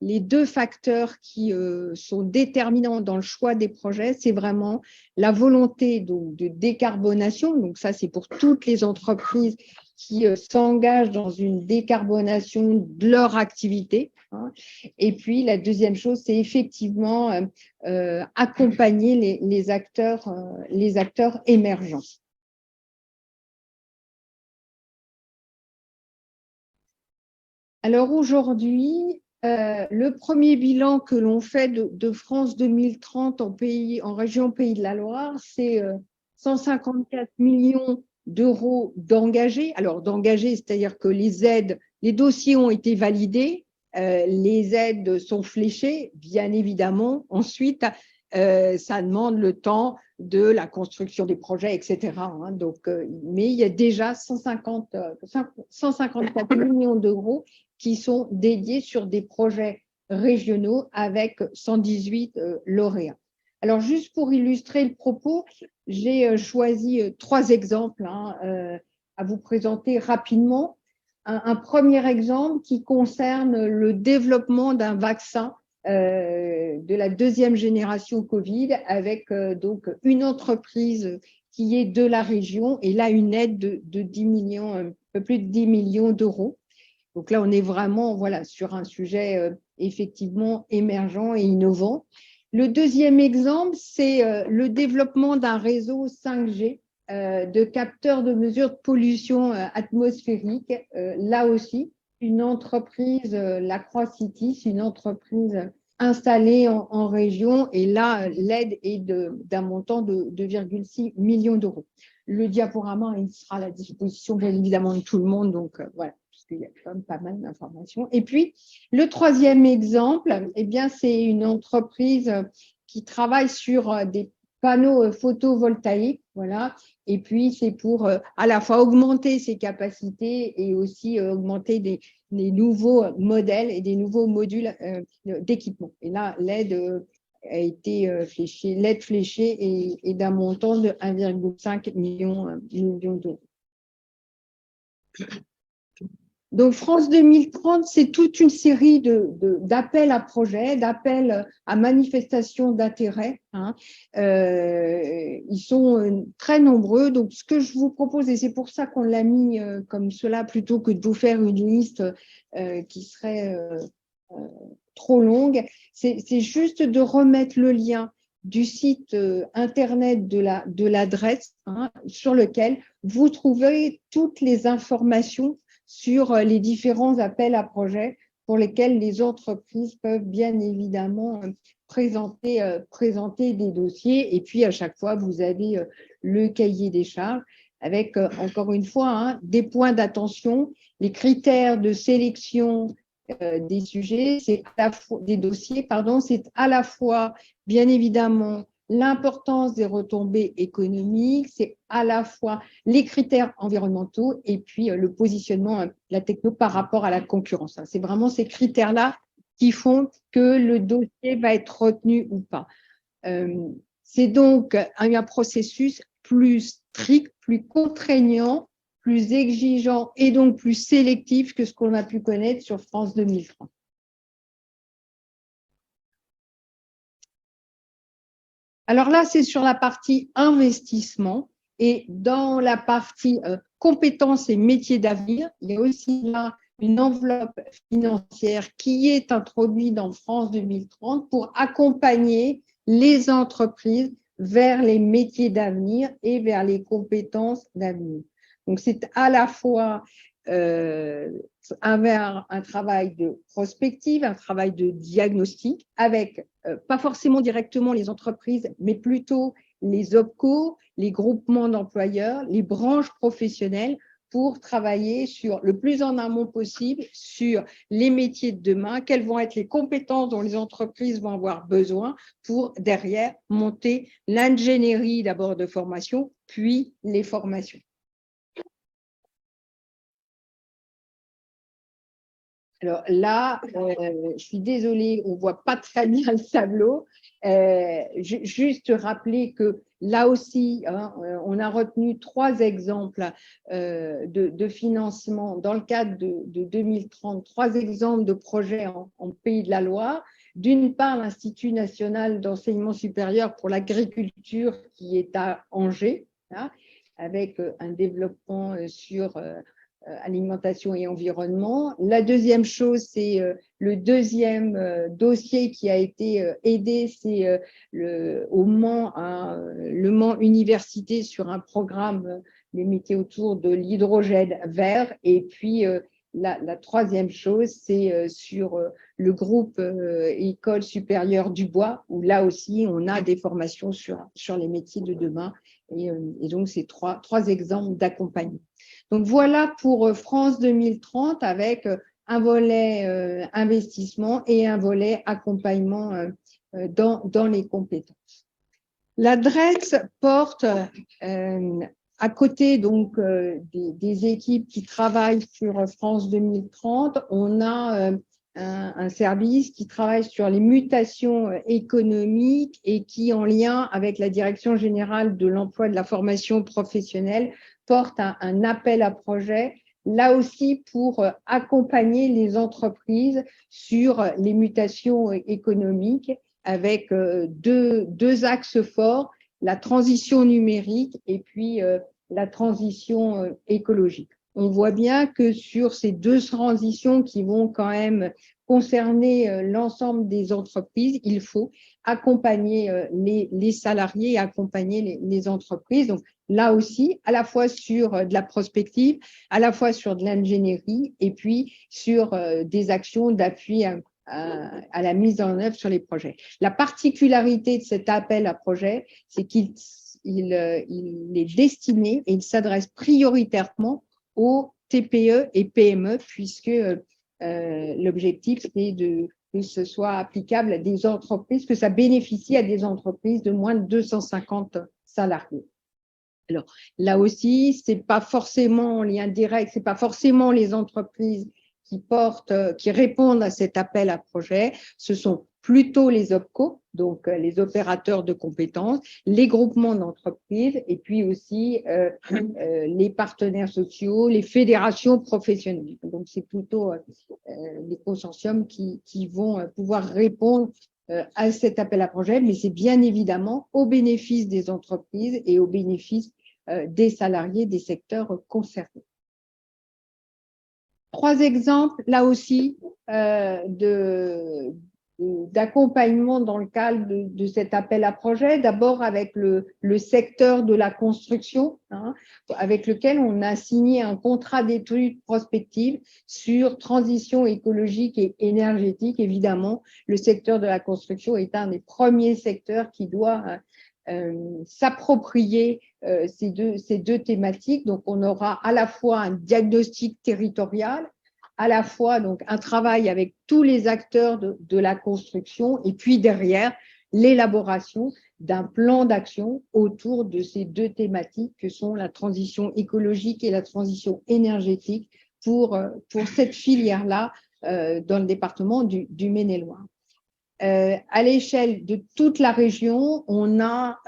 les deux facteurs qui sont déterminants dans le choix des projets. C'est vraiment la volonté donc, de décarbonation. Donc ça, c'est pour toutes les entreprises qui s'engagent dans une décarbonation de leur activité. Et puis, la deuxième chose, c'est effectivement accompagner les acteurs émergents. Alors aujourd'hui, le premier bilan que l'on fait de France 2030 en région Pays de la Loire, c'est 154 millions d'euros d'engagés. Alors d'engagés, c'est-à-dire que les dossiers ont été validés, les aides sont fléchées, bien évidemment. Ensuite, ça demande le temps de la construction des projets, etc. Donc, mais il y a déjà 154 millions d'euros qui sont dédiés sur des projets régionaux avec 118 lauréats. Alors, juste pour illustrer le propos, j'ai choisi 3 exemples à vous présenter rapidement. Un premier exemple qui concerne le développement d'un vaccin de la 2e génération Covid avec donc une entreprise qui est de la région et là une aide de 10 millions, un peu plus de 10 millions d'euros. Donc là, on est vraiment sur un sujet effectivement émergent et innovant. Le deuxième exemple, c'est le développement d'un réseau 5G de capteurs de mesure de pollution atmosphérique. Là aussi, une entreprise, la Croix-City, c'est une entreprise installée en région et là, l'aide est d'un montant de 2,6 millions d'euros. Le diaporama, il sera à la disposition bien évidemment de tout le monde, donc voilà. Il y a quand même pas mal d'informations. Et puis, le troisième exemple, eh bien, c'est une entreprise qui travaille sur des panneaux photovoltaïques, voilà. Et puis, c'est pour à la fois augmenter ses capacités et aussi augmenter des nouveaux modèles et des nouveaux modules d'équipement. Et là, l'aide a été fléchée, l'aide fléchée est d'un montant de 1,5 million d'euros. Donc, France 2030, c'est toute une série d'appels à projets, d'appels à manifestations d'intérêt. Ils sont très nombreux. Donc, ce que je vous propose, et c'est pour ça qu'on l'a mis comme cela, plutôt que de vous faire une liste qui serait trop longue, c'est juste de remettre le lien du site internet de l'adresse sur lequel vous trouvez toutes les informations sur les différents appels à projets pour lesquels les entreprises peuvent bien évidemment présenter des dossiers. Et puis, à chaque fois, vous avez le cahier des charges avec, encore une fois, des points d'attention, les critères de sélection des sujets, c'est des dossiers, pardon, c'est à la fois, bien évidemment, l'importance des retombées économiques, c'est à la fois les critères environnementaux et puis le positionnement, la techno par rapport à la concurrence. C'est vraiment ces critères-là qui font que le dossier va être retenu ou pas. C'est donc un processus plus strict, plus contraignant, plus exigeant et donc plus sélectif que ce qu'on a pu connaître sur France 2030. Alors là, c'est sur la partie investissement et dans la partie compétences et métiers d'avenir, il y a aussi là une enveloppe financière qui est introduite dans France 2030 pour accompagner les entreprises vers les métiers d'avenir et vers les compétences d'avenir. Donc, c'est à la fois un travail de prospective, un travail de diagnostic avec pas forcément directement les entreprises, mais plutôt les OPCO, les groupements d'employeurs, les branches professionnelles pour travailler sur le plus en amont possible sur les métiers de demain, quelles vont être les compétences dont les entreprises vont avoir besoin pour derrière monter l'ingénierie d'abord de formation, puis les formations. Alors là, je suis désolée, on ne voit pas très bien le tableau. Juste rappeler que là aussi, on a retenu 3 exemples de financement dans le cadre de 2030, 3 exemples de projets en Pays de la Loire. D'une part, l'Institut national d'enseignement supérieur pour l'agriculture qui est à Angers, avec un développement sur alimentation et environnement. La deuxième chose, c'est le deuxième dossier qui a été aidé, c'est au Mans, le Mans Université sur un programme des métiers autour de l'hydrogène vert. Et puis, la troisième chose, c'est sur le groupe École supérieure du bois, où là aussi, on a des formations sur les métiers de demain. Et donc, c'est trois exemples d'accompagnement. Donc, voilà pour France 2030 avec un volet investissement et un volet accompagnement dans les compétences. La DREX porte à côté donc des équipes qui travaillent sur France 2030, on a un service qui travaille sur les mutations économiques et qui, en lien avec la Direction générale de l'emploi et de la formation professionnelle, porte un appel à projet, là aussi pour accompagner les entreprises sur les mutations économiques avec deux axes forts, la transition numérique et puis la transition écologique. On voit bien que sur ces deux transitions qui vont quand même concerner l'ensemble des entreprises, il faut accompagner les salariés et accompagner les entreprises. Donc là aussi, à la fois sur de la prospective, à la fois sur de l'ingénierie et puis sur des actions d'appui à la mise en œuvre sur les projets. La particularité de cet appel à projet, c'est qu'il est destiné et il s'adresse prioritairement aux TPE et PME, puisque l'objectif, c'est que ce soit applicable à des entreprises, que ça bénéficie à des entreprises de moins de 250 salariés. Alors, là aussi, c'est pas forcément en lien direct, c'est pas forcément les entreprises qui répondent à cet appel à projet, ce sont plutôt les OPCO, donc les opérateurs de compétences, les groupements d'entreprises et puis aussi les partenaires sociaux, les fédérations professionnelles. Donc, c'est plutôt les consortiums qui vont pouvoir répondre à cet appel à projet, mais c'est bien évidemment au bénéfice des entreprises et au bénéfice des salariés des secteurs concernés. Trois exemples, là aussi, d'accompagnement dans le cadre de cet appel à projet. D'abord avec le secteur de la construction, avec lequel on a signé un contrat d'études prospectives sur transition écologique et énergétique. Évidemment, le secteur de la construction est un des premiers secteurs qui doit s'approprier ces deux thématiques. Donc, on aura à la fois un diagnostic territorial, à la fois donc un travail avec tous les acteurs de la construction et puis derrière l'élaboration d'un plan d'action autour de ces deux thématiques que sont la transition écologique et la transition énergétique pour cette filière-là dans le département du Maine-et-Loire. À l'échelle de toute la région, on a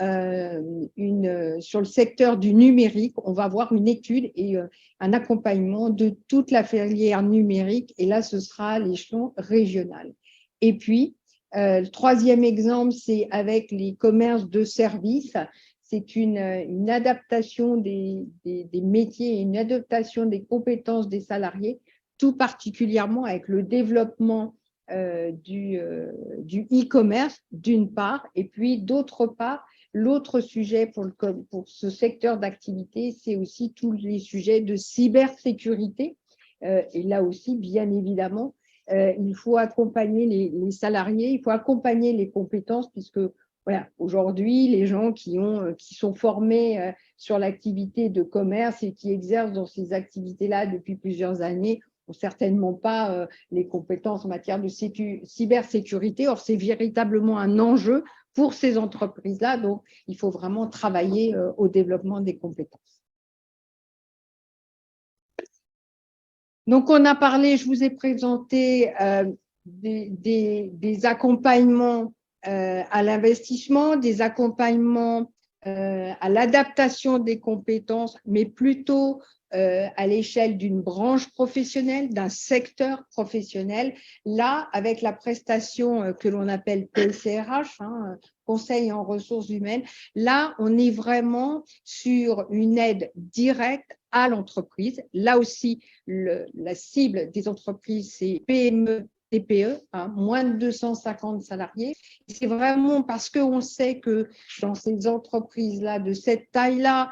sur le secteur du numérique, on va avoir une étude et un accompagnement de toute la filière numérique et là, ce sera à l'échelon régional. Et puis, le troisième exemple, c'est avec les commerces de services. C'est une adaptation des métiers et une adaptation des compétences des salariés, tout particulièrement avec le développement du e-commerce d'une part, et puis d'autre part, l'autre sujet pour ce secteur d'activité, c'est aussi tous les sujets de cybersécurité. Et là aussi, bien évidemment, il faut accompagner les salariés, il faut accompagner les compétences, puisque voilà, aujourd'hui, les gens qui sont formés sur l'activité de commerce et qui exercent dans ces activités-là depuis plusieurs années n'ont certainement pas les compétences en matière de cybersécurité. Or, c'est véritablement un enjeu pour ces entreprises-là. Donc, il faut vraiment travailler au développement des compétences. Donc, on a parlé, je vous ai présenté des accompagnements à l'investissement, des accompagnements à l'adaptation des compétences, mais plutôt à l'échelle d'une branche professionnelle, d'un secteur professionnel. Là, avec la prestation que l'on appelle PCRH, Conseil en ressources humaines, là, on est vraiment sur une aide directe à l'entreprise. Là aussi, la cible des entreprises, c'est PME, TPE, moins de 250 salariés. C'est vraiment parce qu'on sait que dans ces entreprises-là, de cette taille-là,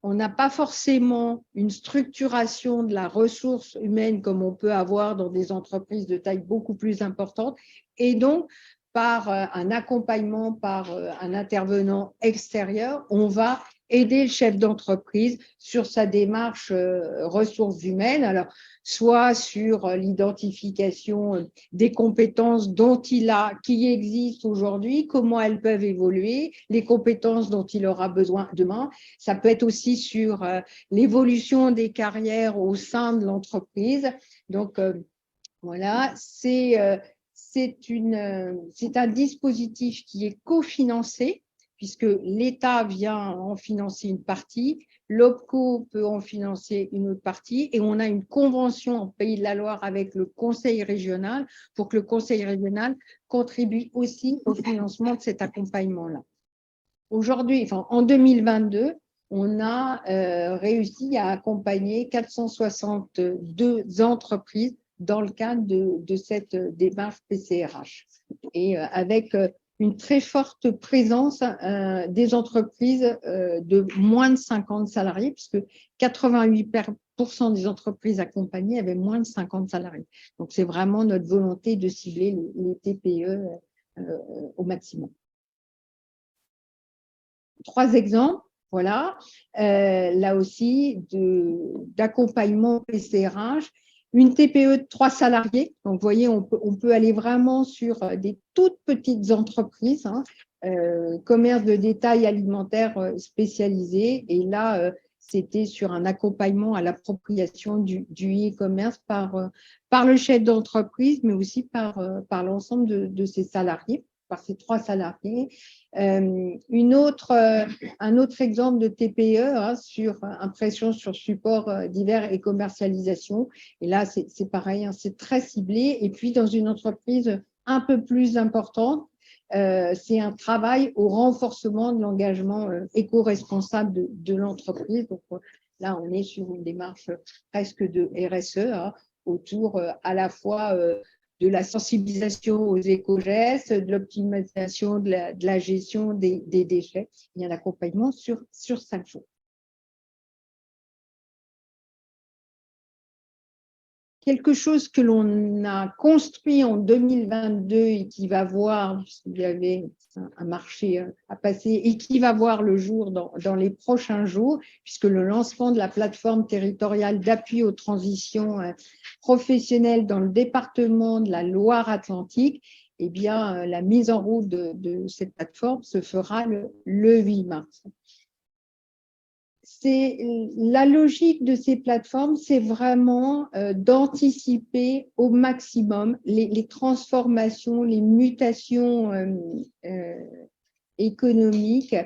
on n'a pas forcément une structuration de la ressource humaine comme on peut avoir dans des entreprises de taille beaucoup plus importante. Et donc, par un accompagnement, par un intervenant extérieur, on va aider le chef d'entreprise sur sa démarche ressources humaines. Alors, soit sur l'identification des compétences qui existent aujourd'hui, comment elles peuvent évoluer, les compétences dont il aura besoin demain. Ça peut être aussi sur l'évolution des carrières au sein de l'entreprise. Donc, voilà, c'est un dispositif qui est cofinancé, puisque l'État vient en financer une partie, l'OPCO peut en financer une autre partie, et on a une convention en Pays de la Loire avec le Conseil régional pour que le Conseil régional contribue aussi au financement de cet accompagnement-là. Aujourd'hui, enfin, en 2022, on a réussi à accompagner 462 entreprises dans le cadre de cette démarche PCRH. Et avec une très forte présence des entreprises de moins de 50 salariés, puisque 88% des entreprises accompagnées avaient moins de 50 salariés. Donc, c'est vraiment notre volonté de cibler les TPE au maximum. 3 exemples, voilà, là aussi, d'accompagnement PCRH. Une TPE de 3 salariés, donc vous voyez, on peut aller vraiment sur des toutes petites entreprises, hein, commerce de détail alimentaire spécialisé, et là, c'était sur un accompagnement à l'appropriation du e-commerce par le chef d'entreprise, mais aussi par l'ensemble de ses salariés, par ces 3 salariés. Un autre exemple de TPE hein, sur impression sur support divers et commercialisation. Et là, c'est pareil, hein, c'est très ciblé. Et puis, dans une entreprise un peu plus importante, c'est un travail au renforcement de l'engagement éco-responsable de l'entreprise. Donc là, on est sur une démarche presque de RSE hein, autour à la fois de la sensibilisation aux éco-gestes, de l'optimisation de la gestion des déchets. Il y a un accompagnement sur 5 jours. Quelque chose que l'on a construit en 2022 et qui va voir, puisqu'il y avait un marché à passer, et qui va voir le jour dans les prochains jours, puisque le lancement de la plateforme territoriale d'appui aux transitions professionnelles dans le département de la Loire-Atlantique, eh bien, la mise en route de cette plateforme se fera le 8 mars. La logique de ces plateformes, c'est vraiment d'anticiper au maximum les transformations, les mutations économiques,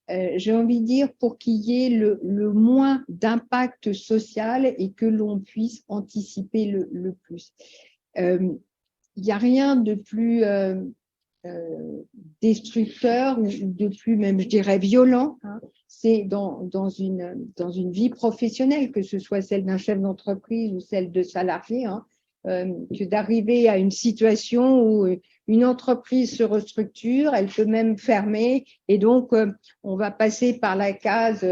j'ai envie de dire, pour qu'il y ait le moins d'impact social et que l'on puisse anticiper le plus. Il n'y a rien de plus destructeur ou de plus même, je dirais, violent. Hein. C'est dans une vie professionnelle, que ce soit celle d'un chef d'entreprise ou celle de salarié, hein, que d'arriver à une situation où une entreprise se restructure, elle peut même fermer, et donc on va passer par la case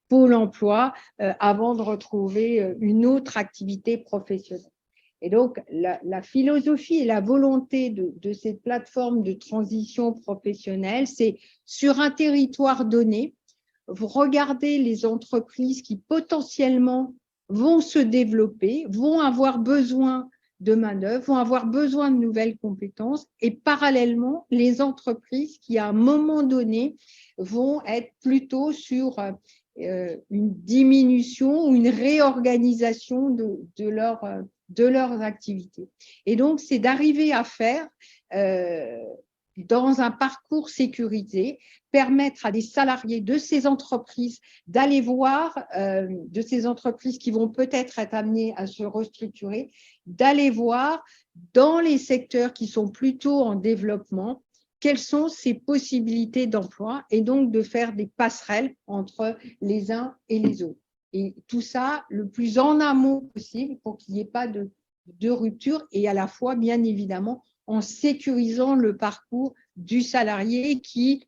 Pôle emploi avant de retrouver une autre activité professionnelle. Et donc, la philosophie et la volonté de cette plateforme de transition professionnelle, c'est sur un territoire donné, vous regardez les entreprises qui potentiellement vont se développer, vont avoir besoin de main-d'œuvre, vont avoir besoin de nouvelles compétences, et parallèlement, les entreprises qui, à un moment donné, vont être plutôt sur une diminution ou une réorganisation de leurs activités. Et donc, c'est d'arriver à faire dans un parcours sécurisé, permettre à des salariés de ces entreprises d'aller voir, de ces entreprises qui vont peut-être être amenées à se restructurer, d'aller voir dans les secteurs qui sont plutôt en développement, quelles sont ces possibilités d'emploi, et donc de faire des passerelles entre les uns et les autres. Et tout ça le plus en amont possible pour qu'il n'y ait pas de rupture, et à la fois, bien évidemment, en sécurisant le parcours du salarié qui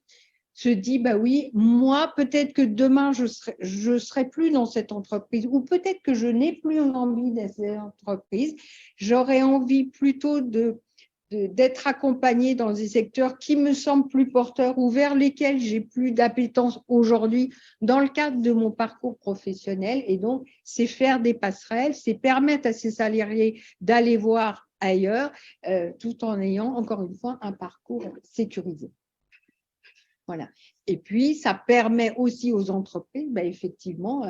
se dit, bah oui, moi, peut-être que demain, je serai plus dans cette entreprise, ou peut-être que je n'ai plus envie de cette entreprise. J'aurais envie plutôt d'être accompagnée dans des secteurs qui me semblent plus porteurs ou vers lesquels j'ai plus d'appétence aujourd'hui dans le cadre de mon parcours professionnel. Et donc, c'est faire des passerelles, c'est permettre à ces salariés d'aller voir ailleurs, tout en ayant, encore une fois, un parcours sécurisé. Voilà. Et puis, ça permet aussi aux entreprises, effectivement,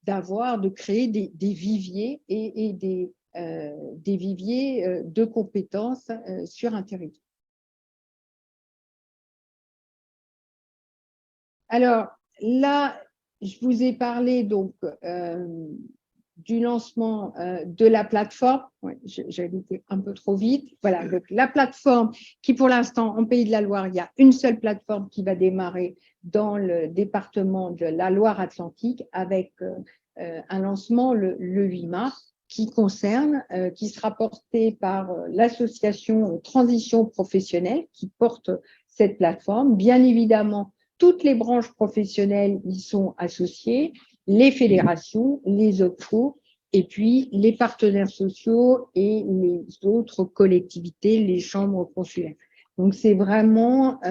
de créer des viviers et des viviers de compétences sur un territoire. Alors, là, je vous ai parlé donc du lancement de la plateforme. Ouais, j'ai été un peu trop vite. Voilà, donc la plateforme qui, pour l'instant, en Pays de la Loire, il y a une seule plateforme qui va démarrer dans le département de la Loire-Atlantique avec un lancement le 8 mars qui sera porté par l'association Transition Professionnelle qui porte cette plateforme. Bien évidemment, toutes les branches professionnelles y sont associées, les fédérations, les OPCO, et puis les partenaires sociaux et les autres collectivités, les chambres consulaires. Donc, c'est vraiment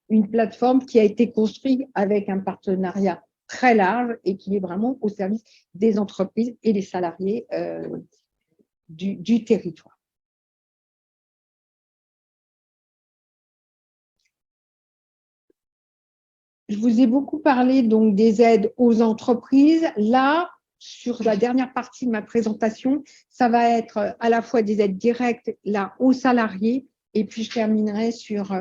une plateforme qui a été construite avec un partenariat très large et qui est vraiment au service des entreprises et des salariés du territoire. Je vous ai beaucoup parlé donc des aides aux entreprises. Là, sur la dernière partie de ma présentation, ça va être à la fois des aides directes là aux salariés et puis je terminerai sur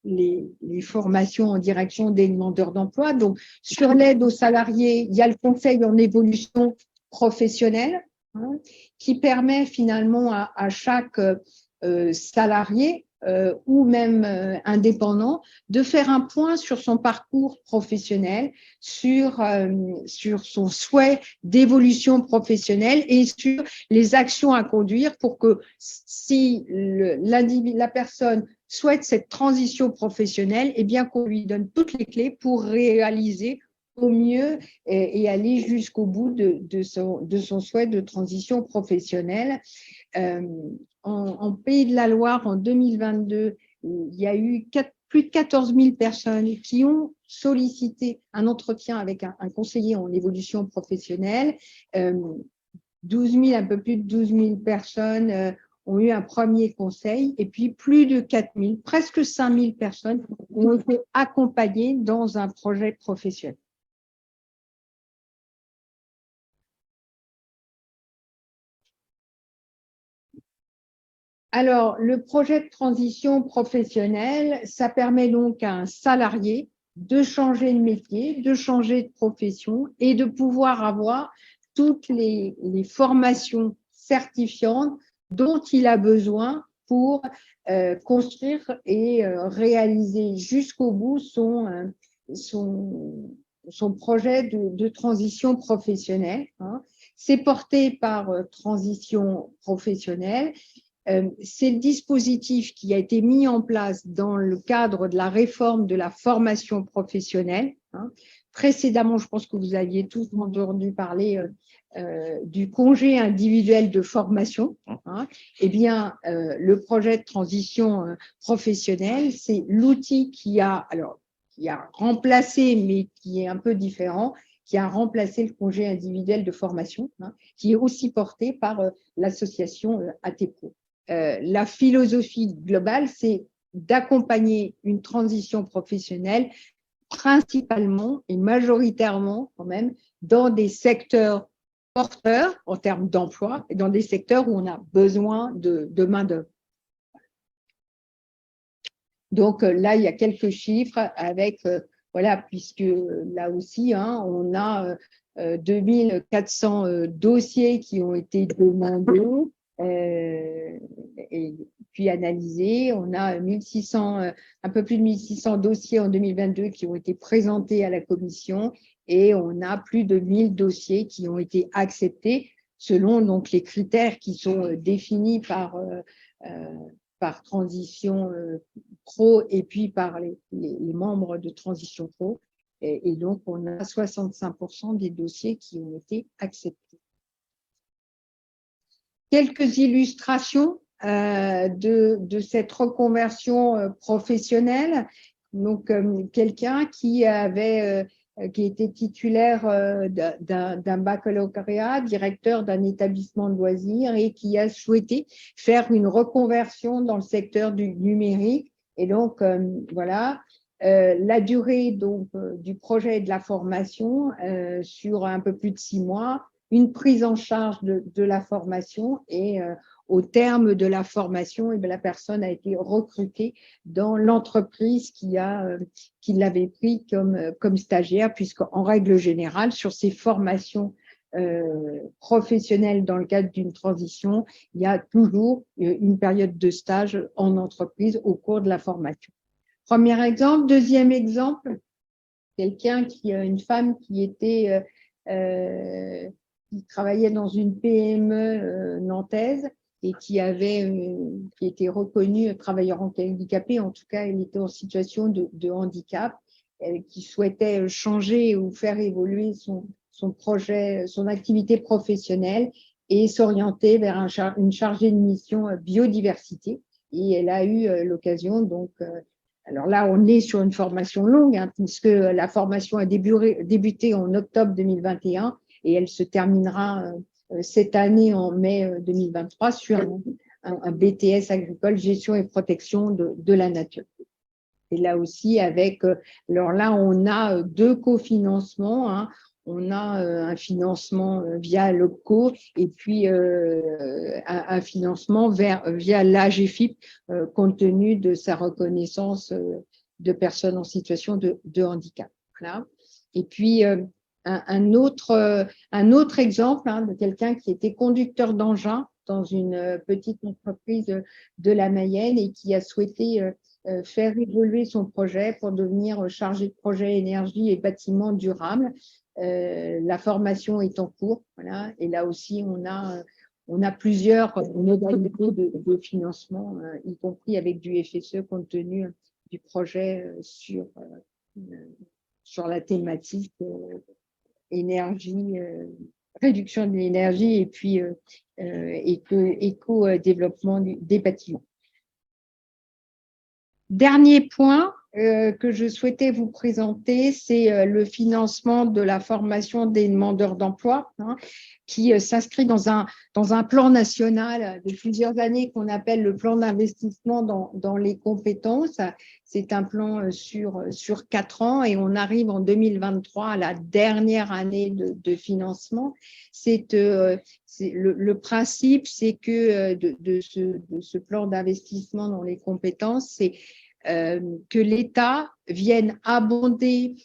les formations en direction des demandeurs d'emploi. Donc, sur l'aide aux salariés, il y a le conseil en évolution professionnelle qui permet finalement à chaque salarié ou même indépendant, de faire un point sur son parcours professionnel, sur son souhait d'évolution professionnelle et sur les actions à conduire pour que si la personne souhaite cette transition professionnelle, eh bien qu'on lui donne toutes les clés pour réaliser au mieux et aller jusqu'au bout de son souhait de transition professionnelle. En Pays de la Loire, en 2022, il y a eu plus de 14 000 personnes qui ont sollicité un entretien avec un conseiller en évolution professionnelle. 12 000, un peu plus de 12 000 personnes ont eu un premier conseil et puis plus de 4 000, presque 5 000 personnes ont été accompagnées dans un projet professionnel. Alors, le projet de transition professionnelle, ça permet donc à un salarié de changer de métier, de changer de profession et de pouvoir avoir toutes les formations certifiantes dont il a besoin pour construire et réaliser jusqu'au bout son projet de transition professionnelle. C'est porté par Transition Professionnelle. C'est le dispositif qui a été mis en place dans le cadre de la réforme de la formation professionnelle. Précédemment, je pense que vous aviez tous entendu parler du congé individuel de formation. Eh bien, le projet de transition professionnelle, c'est l'outil qui a remplacé, mais qui est un peu différent, qui a remplacé le congé individuel de formation, qui est aussi porté par l'association ATPro. La philosophie globale, c'est d'accompagner une transition professionnelle principalement et majoritairement quand même dans des secteurs porteurs en termes d'emploi et dans des secteurs où on a besoin de main-d'œuvre. Donc là, il y a quelques chiffres avec, voilà, puisque là aussi, on a 2400 dossiers qui ont été demandés. Et puis analysés. On a un peu plus de 1600 dossiers en 2022 qui ont été présentés à la commission et on a plus de 1000 dossiers qui ont été acceptés selon donc les critères qui sont définis par par Transition Pro et puis par les membres de Transition Pro. Et donc, on a 65% des dossiers qui ont été acceptés. Quelques illustrations de cette reconversion professionnelle. Donc, quelqu'un qui était titulaire d'un baccalauréat, directeur d'un établissement de loisirs et qui a souhaité faire une reconversion dans le secteur du numérique. Et donc, voilà, la durée donc, du projet et de la formation sur un peu plus de 6 mois, une prise en charge de la formation et au terme de la formation, et bien, la personne a été recrutée dans l'entreprise qui l'avait pris comme stagiaire, puisqu'en règle générale, sur ces formations professionnelles dans le cadre d'une transition, il y a toujours une période de stage en entreprise au cours de la formation. Premier exemple. Deuxième exemple, une femme qui travaillait dans une PME nantaise et qui était reconnue travailleur handicapé. En tout cas, elle était en situation de handicap, qui souhaitait changer ou faire évoluer son projet, son activité professionnelle et s'orienter vers une chargée de mission biodiversité. Et elle a eu l'occasion donc alors là, on est sur une formation longue, puisque la formation a débuté en octobre 2021 et elle se terminera cette année en mai 2023 sur un BTS agricole, gestion et protection de la nature. Et là aussi, alors là, on a 2 cofinancements. On a un financement via l'OPCO et puis un financement via l'AGFIP compte tenu de sa reconnaissance de personnes en situation de handicap. Voilà. Et puis, un autre exemple de quelqu'un qui était conducteur d'engin dans une petite entreprise de la Mayenne et qui a souhaité faire évoluer son projet pour devenir chargé de projet énergie et bâtiments durables. La formation est en cours, voilà, et là aussi on a plusieurs modalités de financement, y compris avec du FSE compte tenu du projet sur la thématique énergie, réduction de l'énergie et puis éco-développement des bâtiments. Dernier point que je souhaitais vous présenter, c'est le financement de la formation des demandeurs d'emploi, qui s'inscrit dans un plan national de plusieurs années qu'on appelle le plan d'investissement dans les compétences. C'est un plan sur 4 ans et on arrive en 2023 à la dernière année de financement. Le principe, c'est que de ce plan d'investissement dans les compétences, c'est que l'État vienne abonder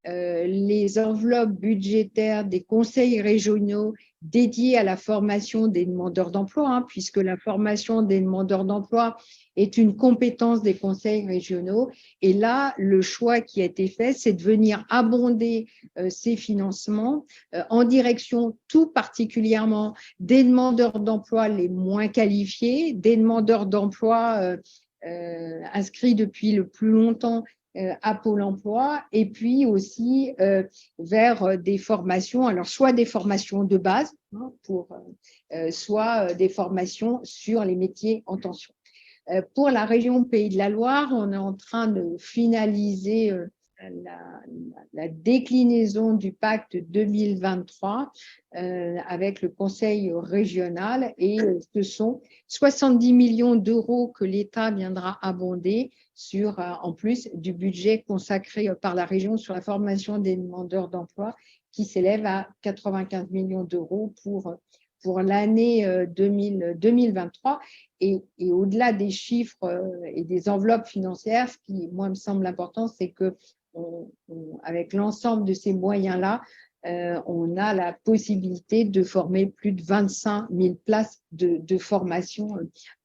les enveloppes budgétaires des conseils régionaux dédiés à la formation des demandeurs d'emploi, puisque la formation des demandeurs d'emploi est une compétence des conseils régionaux. Et là, le choix qui a été fait, c'est de venir abonder ces financements en direction tout particulièrement des demandeurs d'emploi les moins qualifiés, des demandeurs d'emploi inscrits depuis le plus longtemps à Pôle emploi et puis aussi vers des formations, alors soit des formations de base soit des formations sur les métiers en tension. Pour la région Pays de la Loire, on est en train de finaliser la déclinaison du pacte 2023 avec le conseil régional et ce sont 70 millions d'euros que l'État viendra abonder en plus du budget consacré par la région sur la formation des demandeurs d'emploi qui s'élève à 95 millions d'euros pour l'année 2023 et au-delà des chiffres et des enveloppes financières, ce qui, moi, me semble important, c'est que avec l'ensemble de ces moyens-là, on a la possibilité de former plus de 25 000 places de formation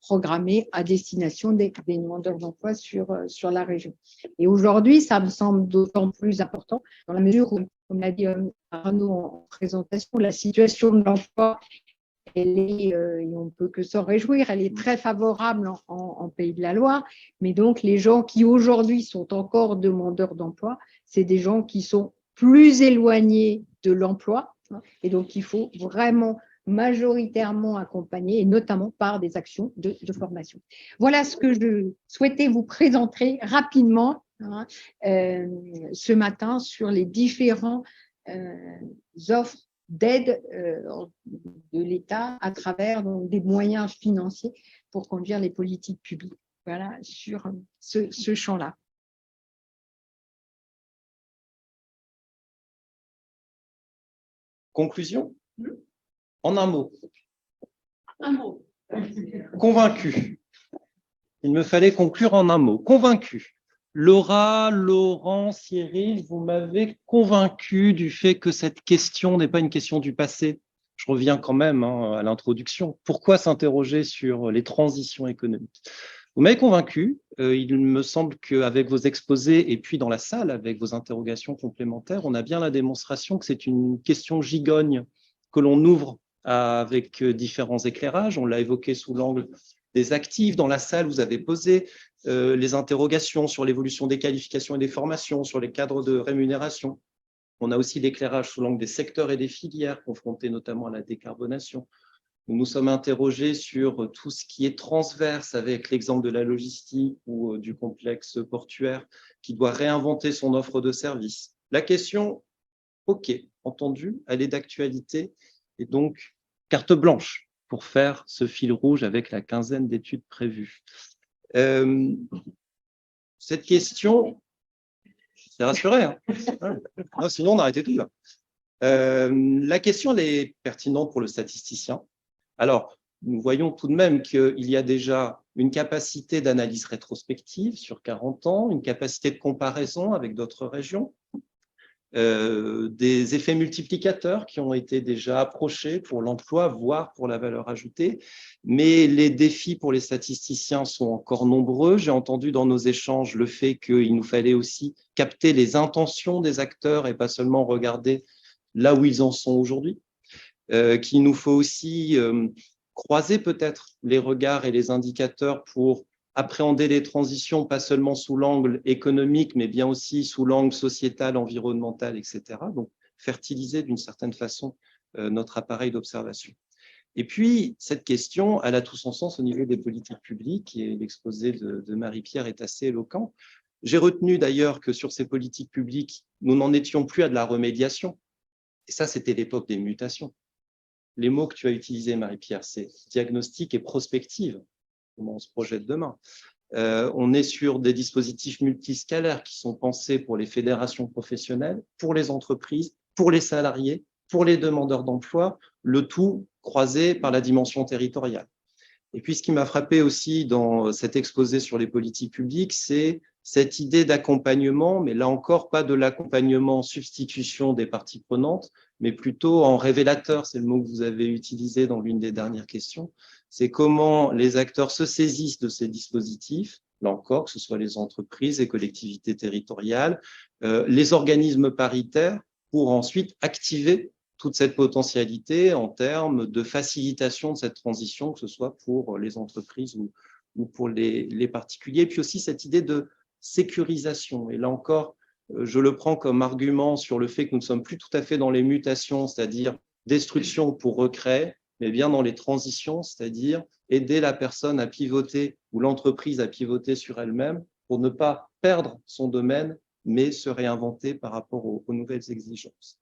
programmées à destination des demandeurs d'emploi sur la région. Et aujourd'hui, ça me semble d'autant plus important dans la mesure où, comme l'a dit Arnaud en présentation, la situation de l'emploi et on ne peut que s'en réjouir, elle est très favorable en Pays de la Loire, mais donc les gens qui aujourd'hui sont encore demandeurs d'emploi, c'est des gens qui sont plus éloignés de l'emploi, et donc il faut vraiment majoritairement accompagner, et notamment par des actions de formation. Voilà ce que je souhaitais vous présenter rapidement ce matin sur les différents offres d'aide de l'État à travers donc, des moyens financiers pour conduire les politiques publiques. Voilà, sur ce champ-là. Conclusion? En un mot. Un mot. Convaincu. Il me fallait conclure en un mot. Convaincu. Laura, Laurent, Cyril, vous m'avez convaincu du fait que cette question n'est pas une question du passé. Je reviens quand même à l'introduction. Pourquoi s'interroger sur les transitions économiques? Vous m'avez convaincu. Il me semble qu'avec vos exposés et puis dans la salle, avec vos interrogations complémentaires, on a bien la démonstration que c'est une question gigogne que l'on ouvre avec différents éclairages. On l'a évoqué sous l'angle des actifs. Dans la salle, vous avez posé les interrogations sur l'évolution des qualifications et des formations, sur les cadres de rémunération. On a aussi l'éclairage sous l'angle des secteurs et des filières, confrontés notamment à la décarbonation. Nous nous sommes interrogés sur tout ce qui est transverse avec l'exemple de la logistique ou du complexe portuaire qui doit réinventer son offre de services. La question, OK, entendu, elle est d'actualité et donc carte blanche pour faire ce fil rouge avec la quinzaine d'études prévues. Cette question, c'est rassuré, hein. Non, sinon on arrêtait tout là. La question elle est pertinente pour le statisticien. Alors, nous voyons tout de même qu'il y a déjà une capacité d'analyse rétrospective sur 40 ans, une capacité de comparaison avec d'autres régions, des effets multiplicateurs qui ont été déjà approchés pour l'emploi, voire pour la valeur ajoutée. Mais les défis pour les statisticiens sont encore nombreux. J'ai entendu dans nos échanges le fait qu'il nous fallait aussi capter les intentions des acteurs et pas seulement regarder là où ils en sont aujourd'hui. Qu'il nous faut aussi croiser peut-être les regards et les indicateurs pour appréhender les transitions, pas seulement sous l'angle économique, mais bien aussi sous l'angle sociétal, environnemental, etc. Donc, fertiliser d'une certaine façon notre appareil d'observation. Et puis, cette question, elle a tout son sens au niveau des politiques publiques, et l'exposé de Marie-Pierre est assez éloquent. J'ai retenu d'ailleurs que sur ces politiques publiques, nous n'en étions plus à de la remédiation. Et ça, c'était l'époque des mutations. Les mots que tu as utilisés, Marie-Pierre, c'est diagnostic et prospective. Comment on se projette demain. On est sur des dispositifs multiscalaires qui sont pensés pour les fédérations professionnelles, pour les entreprises, pour les salariés, pour les demandeurs d'emploi, le tout croisé par la dimension territoriale. Et puis, ce qui m'a frappé aussi dans cet exposé sur les politiques publiques, c'est cette idée d'accompagnement, mais là encore, pas de l'accompagnement en substitution des parties prenantes, mais plutôt en révélateur, c'est le mot que vous avez utilisé dans l'une des dernières questions, c'est comment les acteurs se saisissent de ces dispositifs, là encore, que ce soit les entreprises, les collectivités territoriales, les organismes paritaires, pour ensuite activer toute cette potentialité en termes de facilitation de cette transition, que ce soit pour les entreprises ou pour les particuliers, puis aussi cette idée de sécurisation. Et là encore, je le prends comme argument sur le fait que nous ne sommes plus tout à fait dans les mutations, c'est-à-dire destruction pour recréer, mais bien dans les transitions, c'est-à-dire aider la personne à pivoter ou l'entreprise à pivoter sur elle-même pour ne pas perdre son domaine, mais se réinventer par rapport aux nouvelles exigences.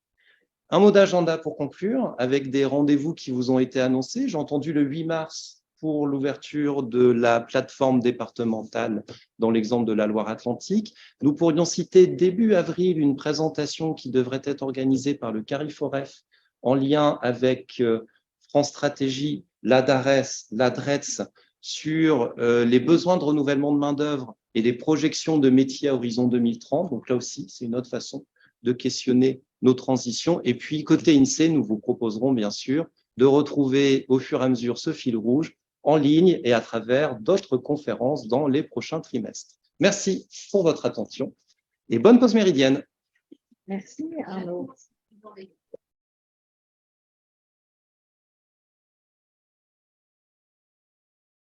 Un mot d'agenda pour conclure, avec des rendez-vous qui vous ont été annoncés. J'ai entendu le 8 mars pour l'ouverture de la plateforme départementale dans l'exemple de la Loire-Atlantique. Nous pourrions citer début avril une présentation qui devrait être organisée par le CARIFOREF en lien avec France Stratégie, l'ADARES, l'ADRETS, sur les besoins de renouvellement de main-d'œuvre et les projections de métiers à horizon 2030. Donc là aussi, c'est une autre façon de questionner nos transitions. Et puis, côté INSEE, nous vous proposerons bien sûr de retrouver au fur et à mesure ce fil rouge en ligne et à travers d'autres conférences dans les prochains trimestres. Merci pour votre attention et bonne pause méridienne. Merci Arnaud.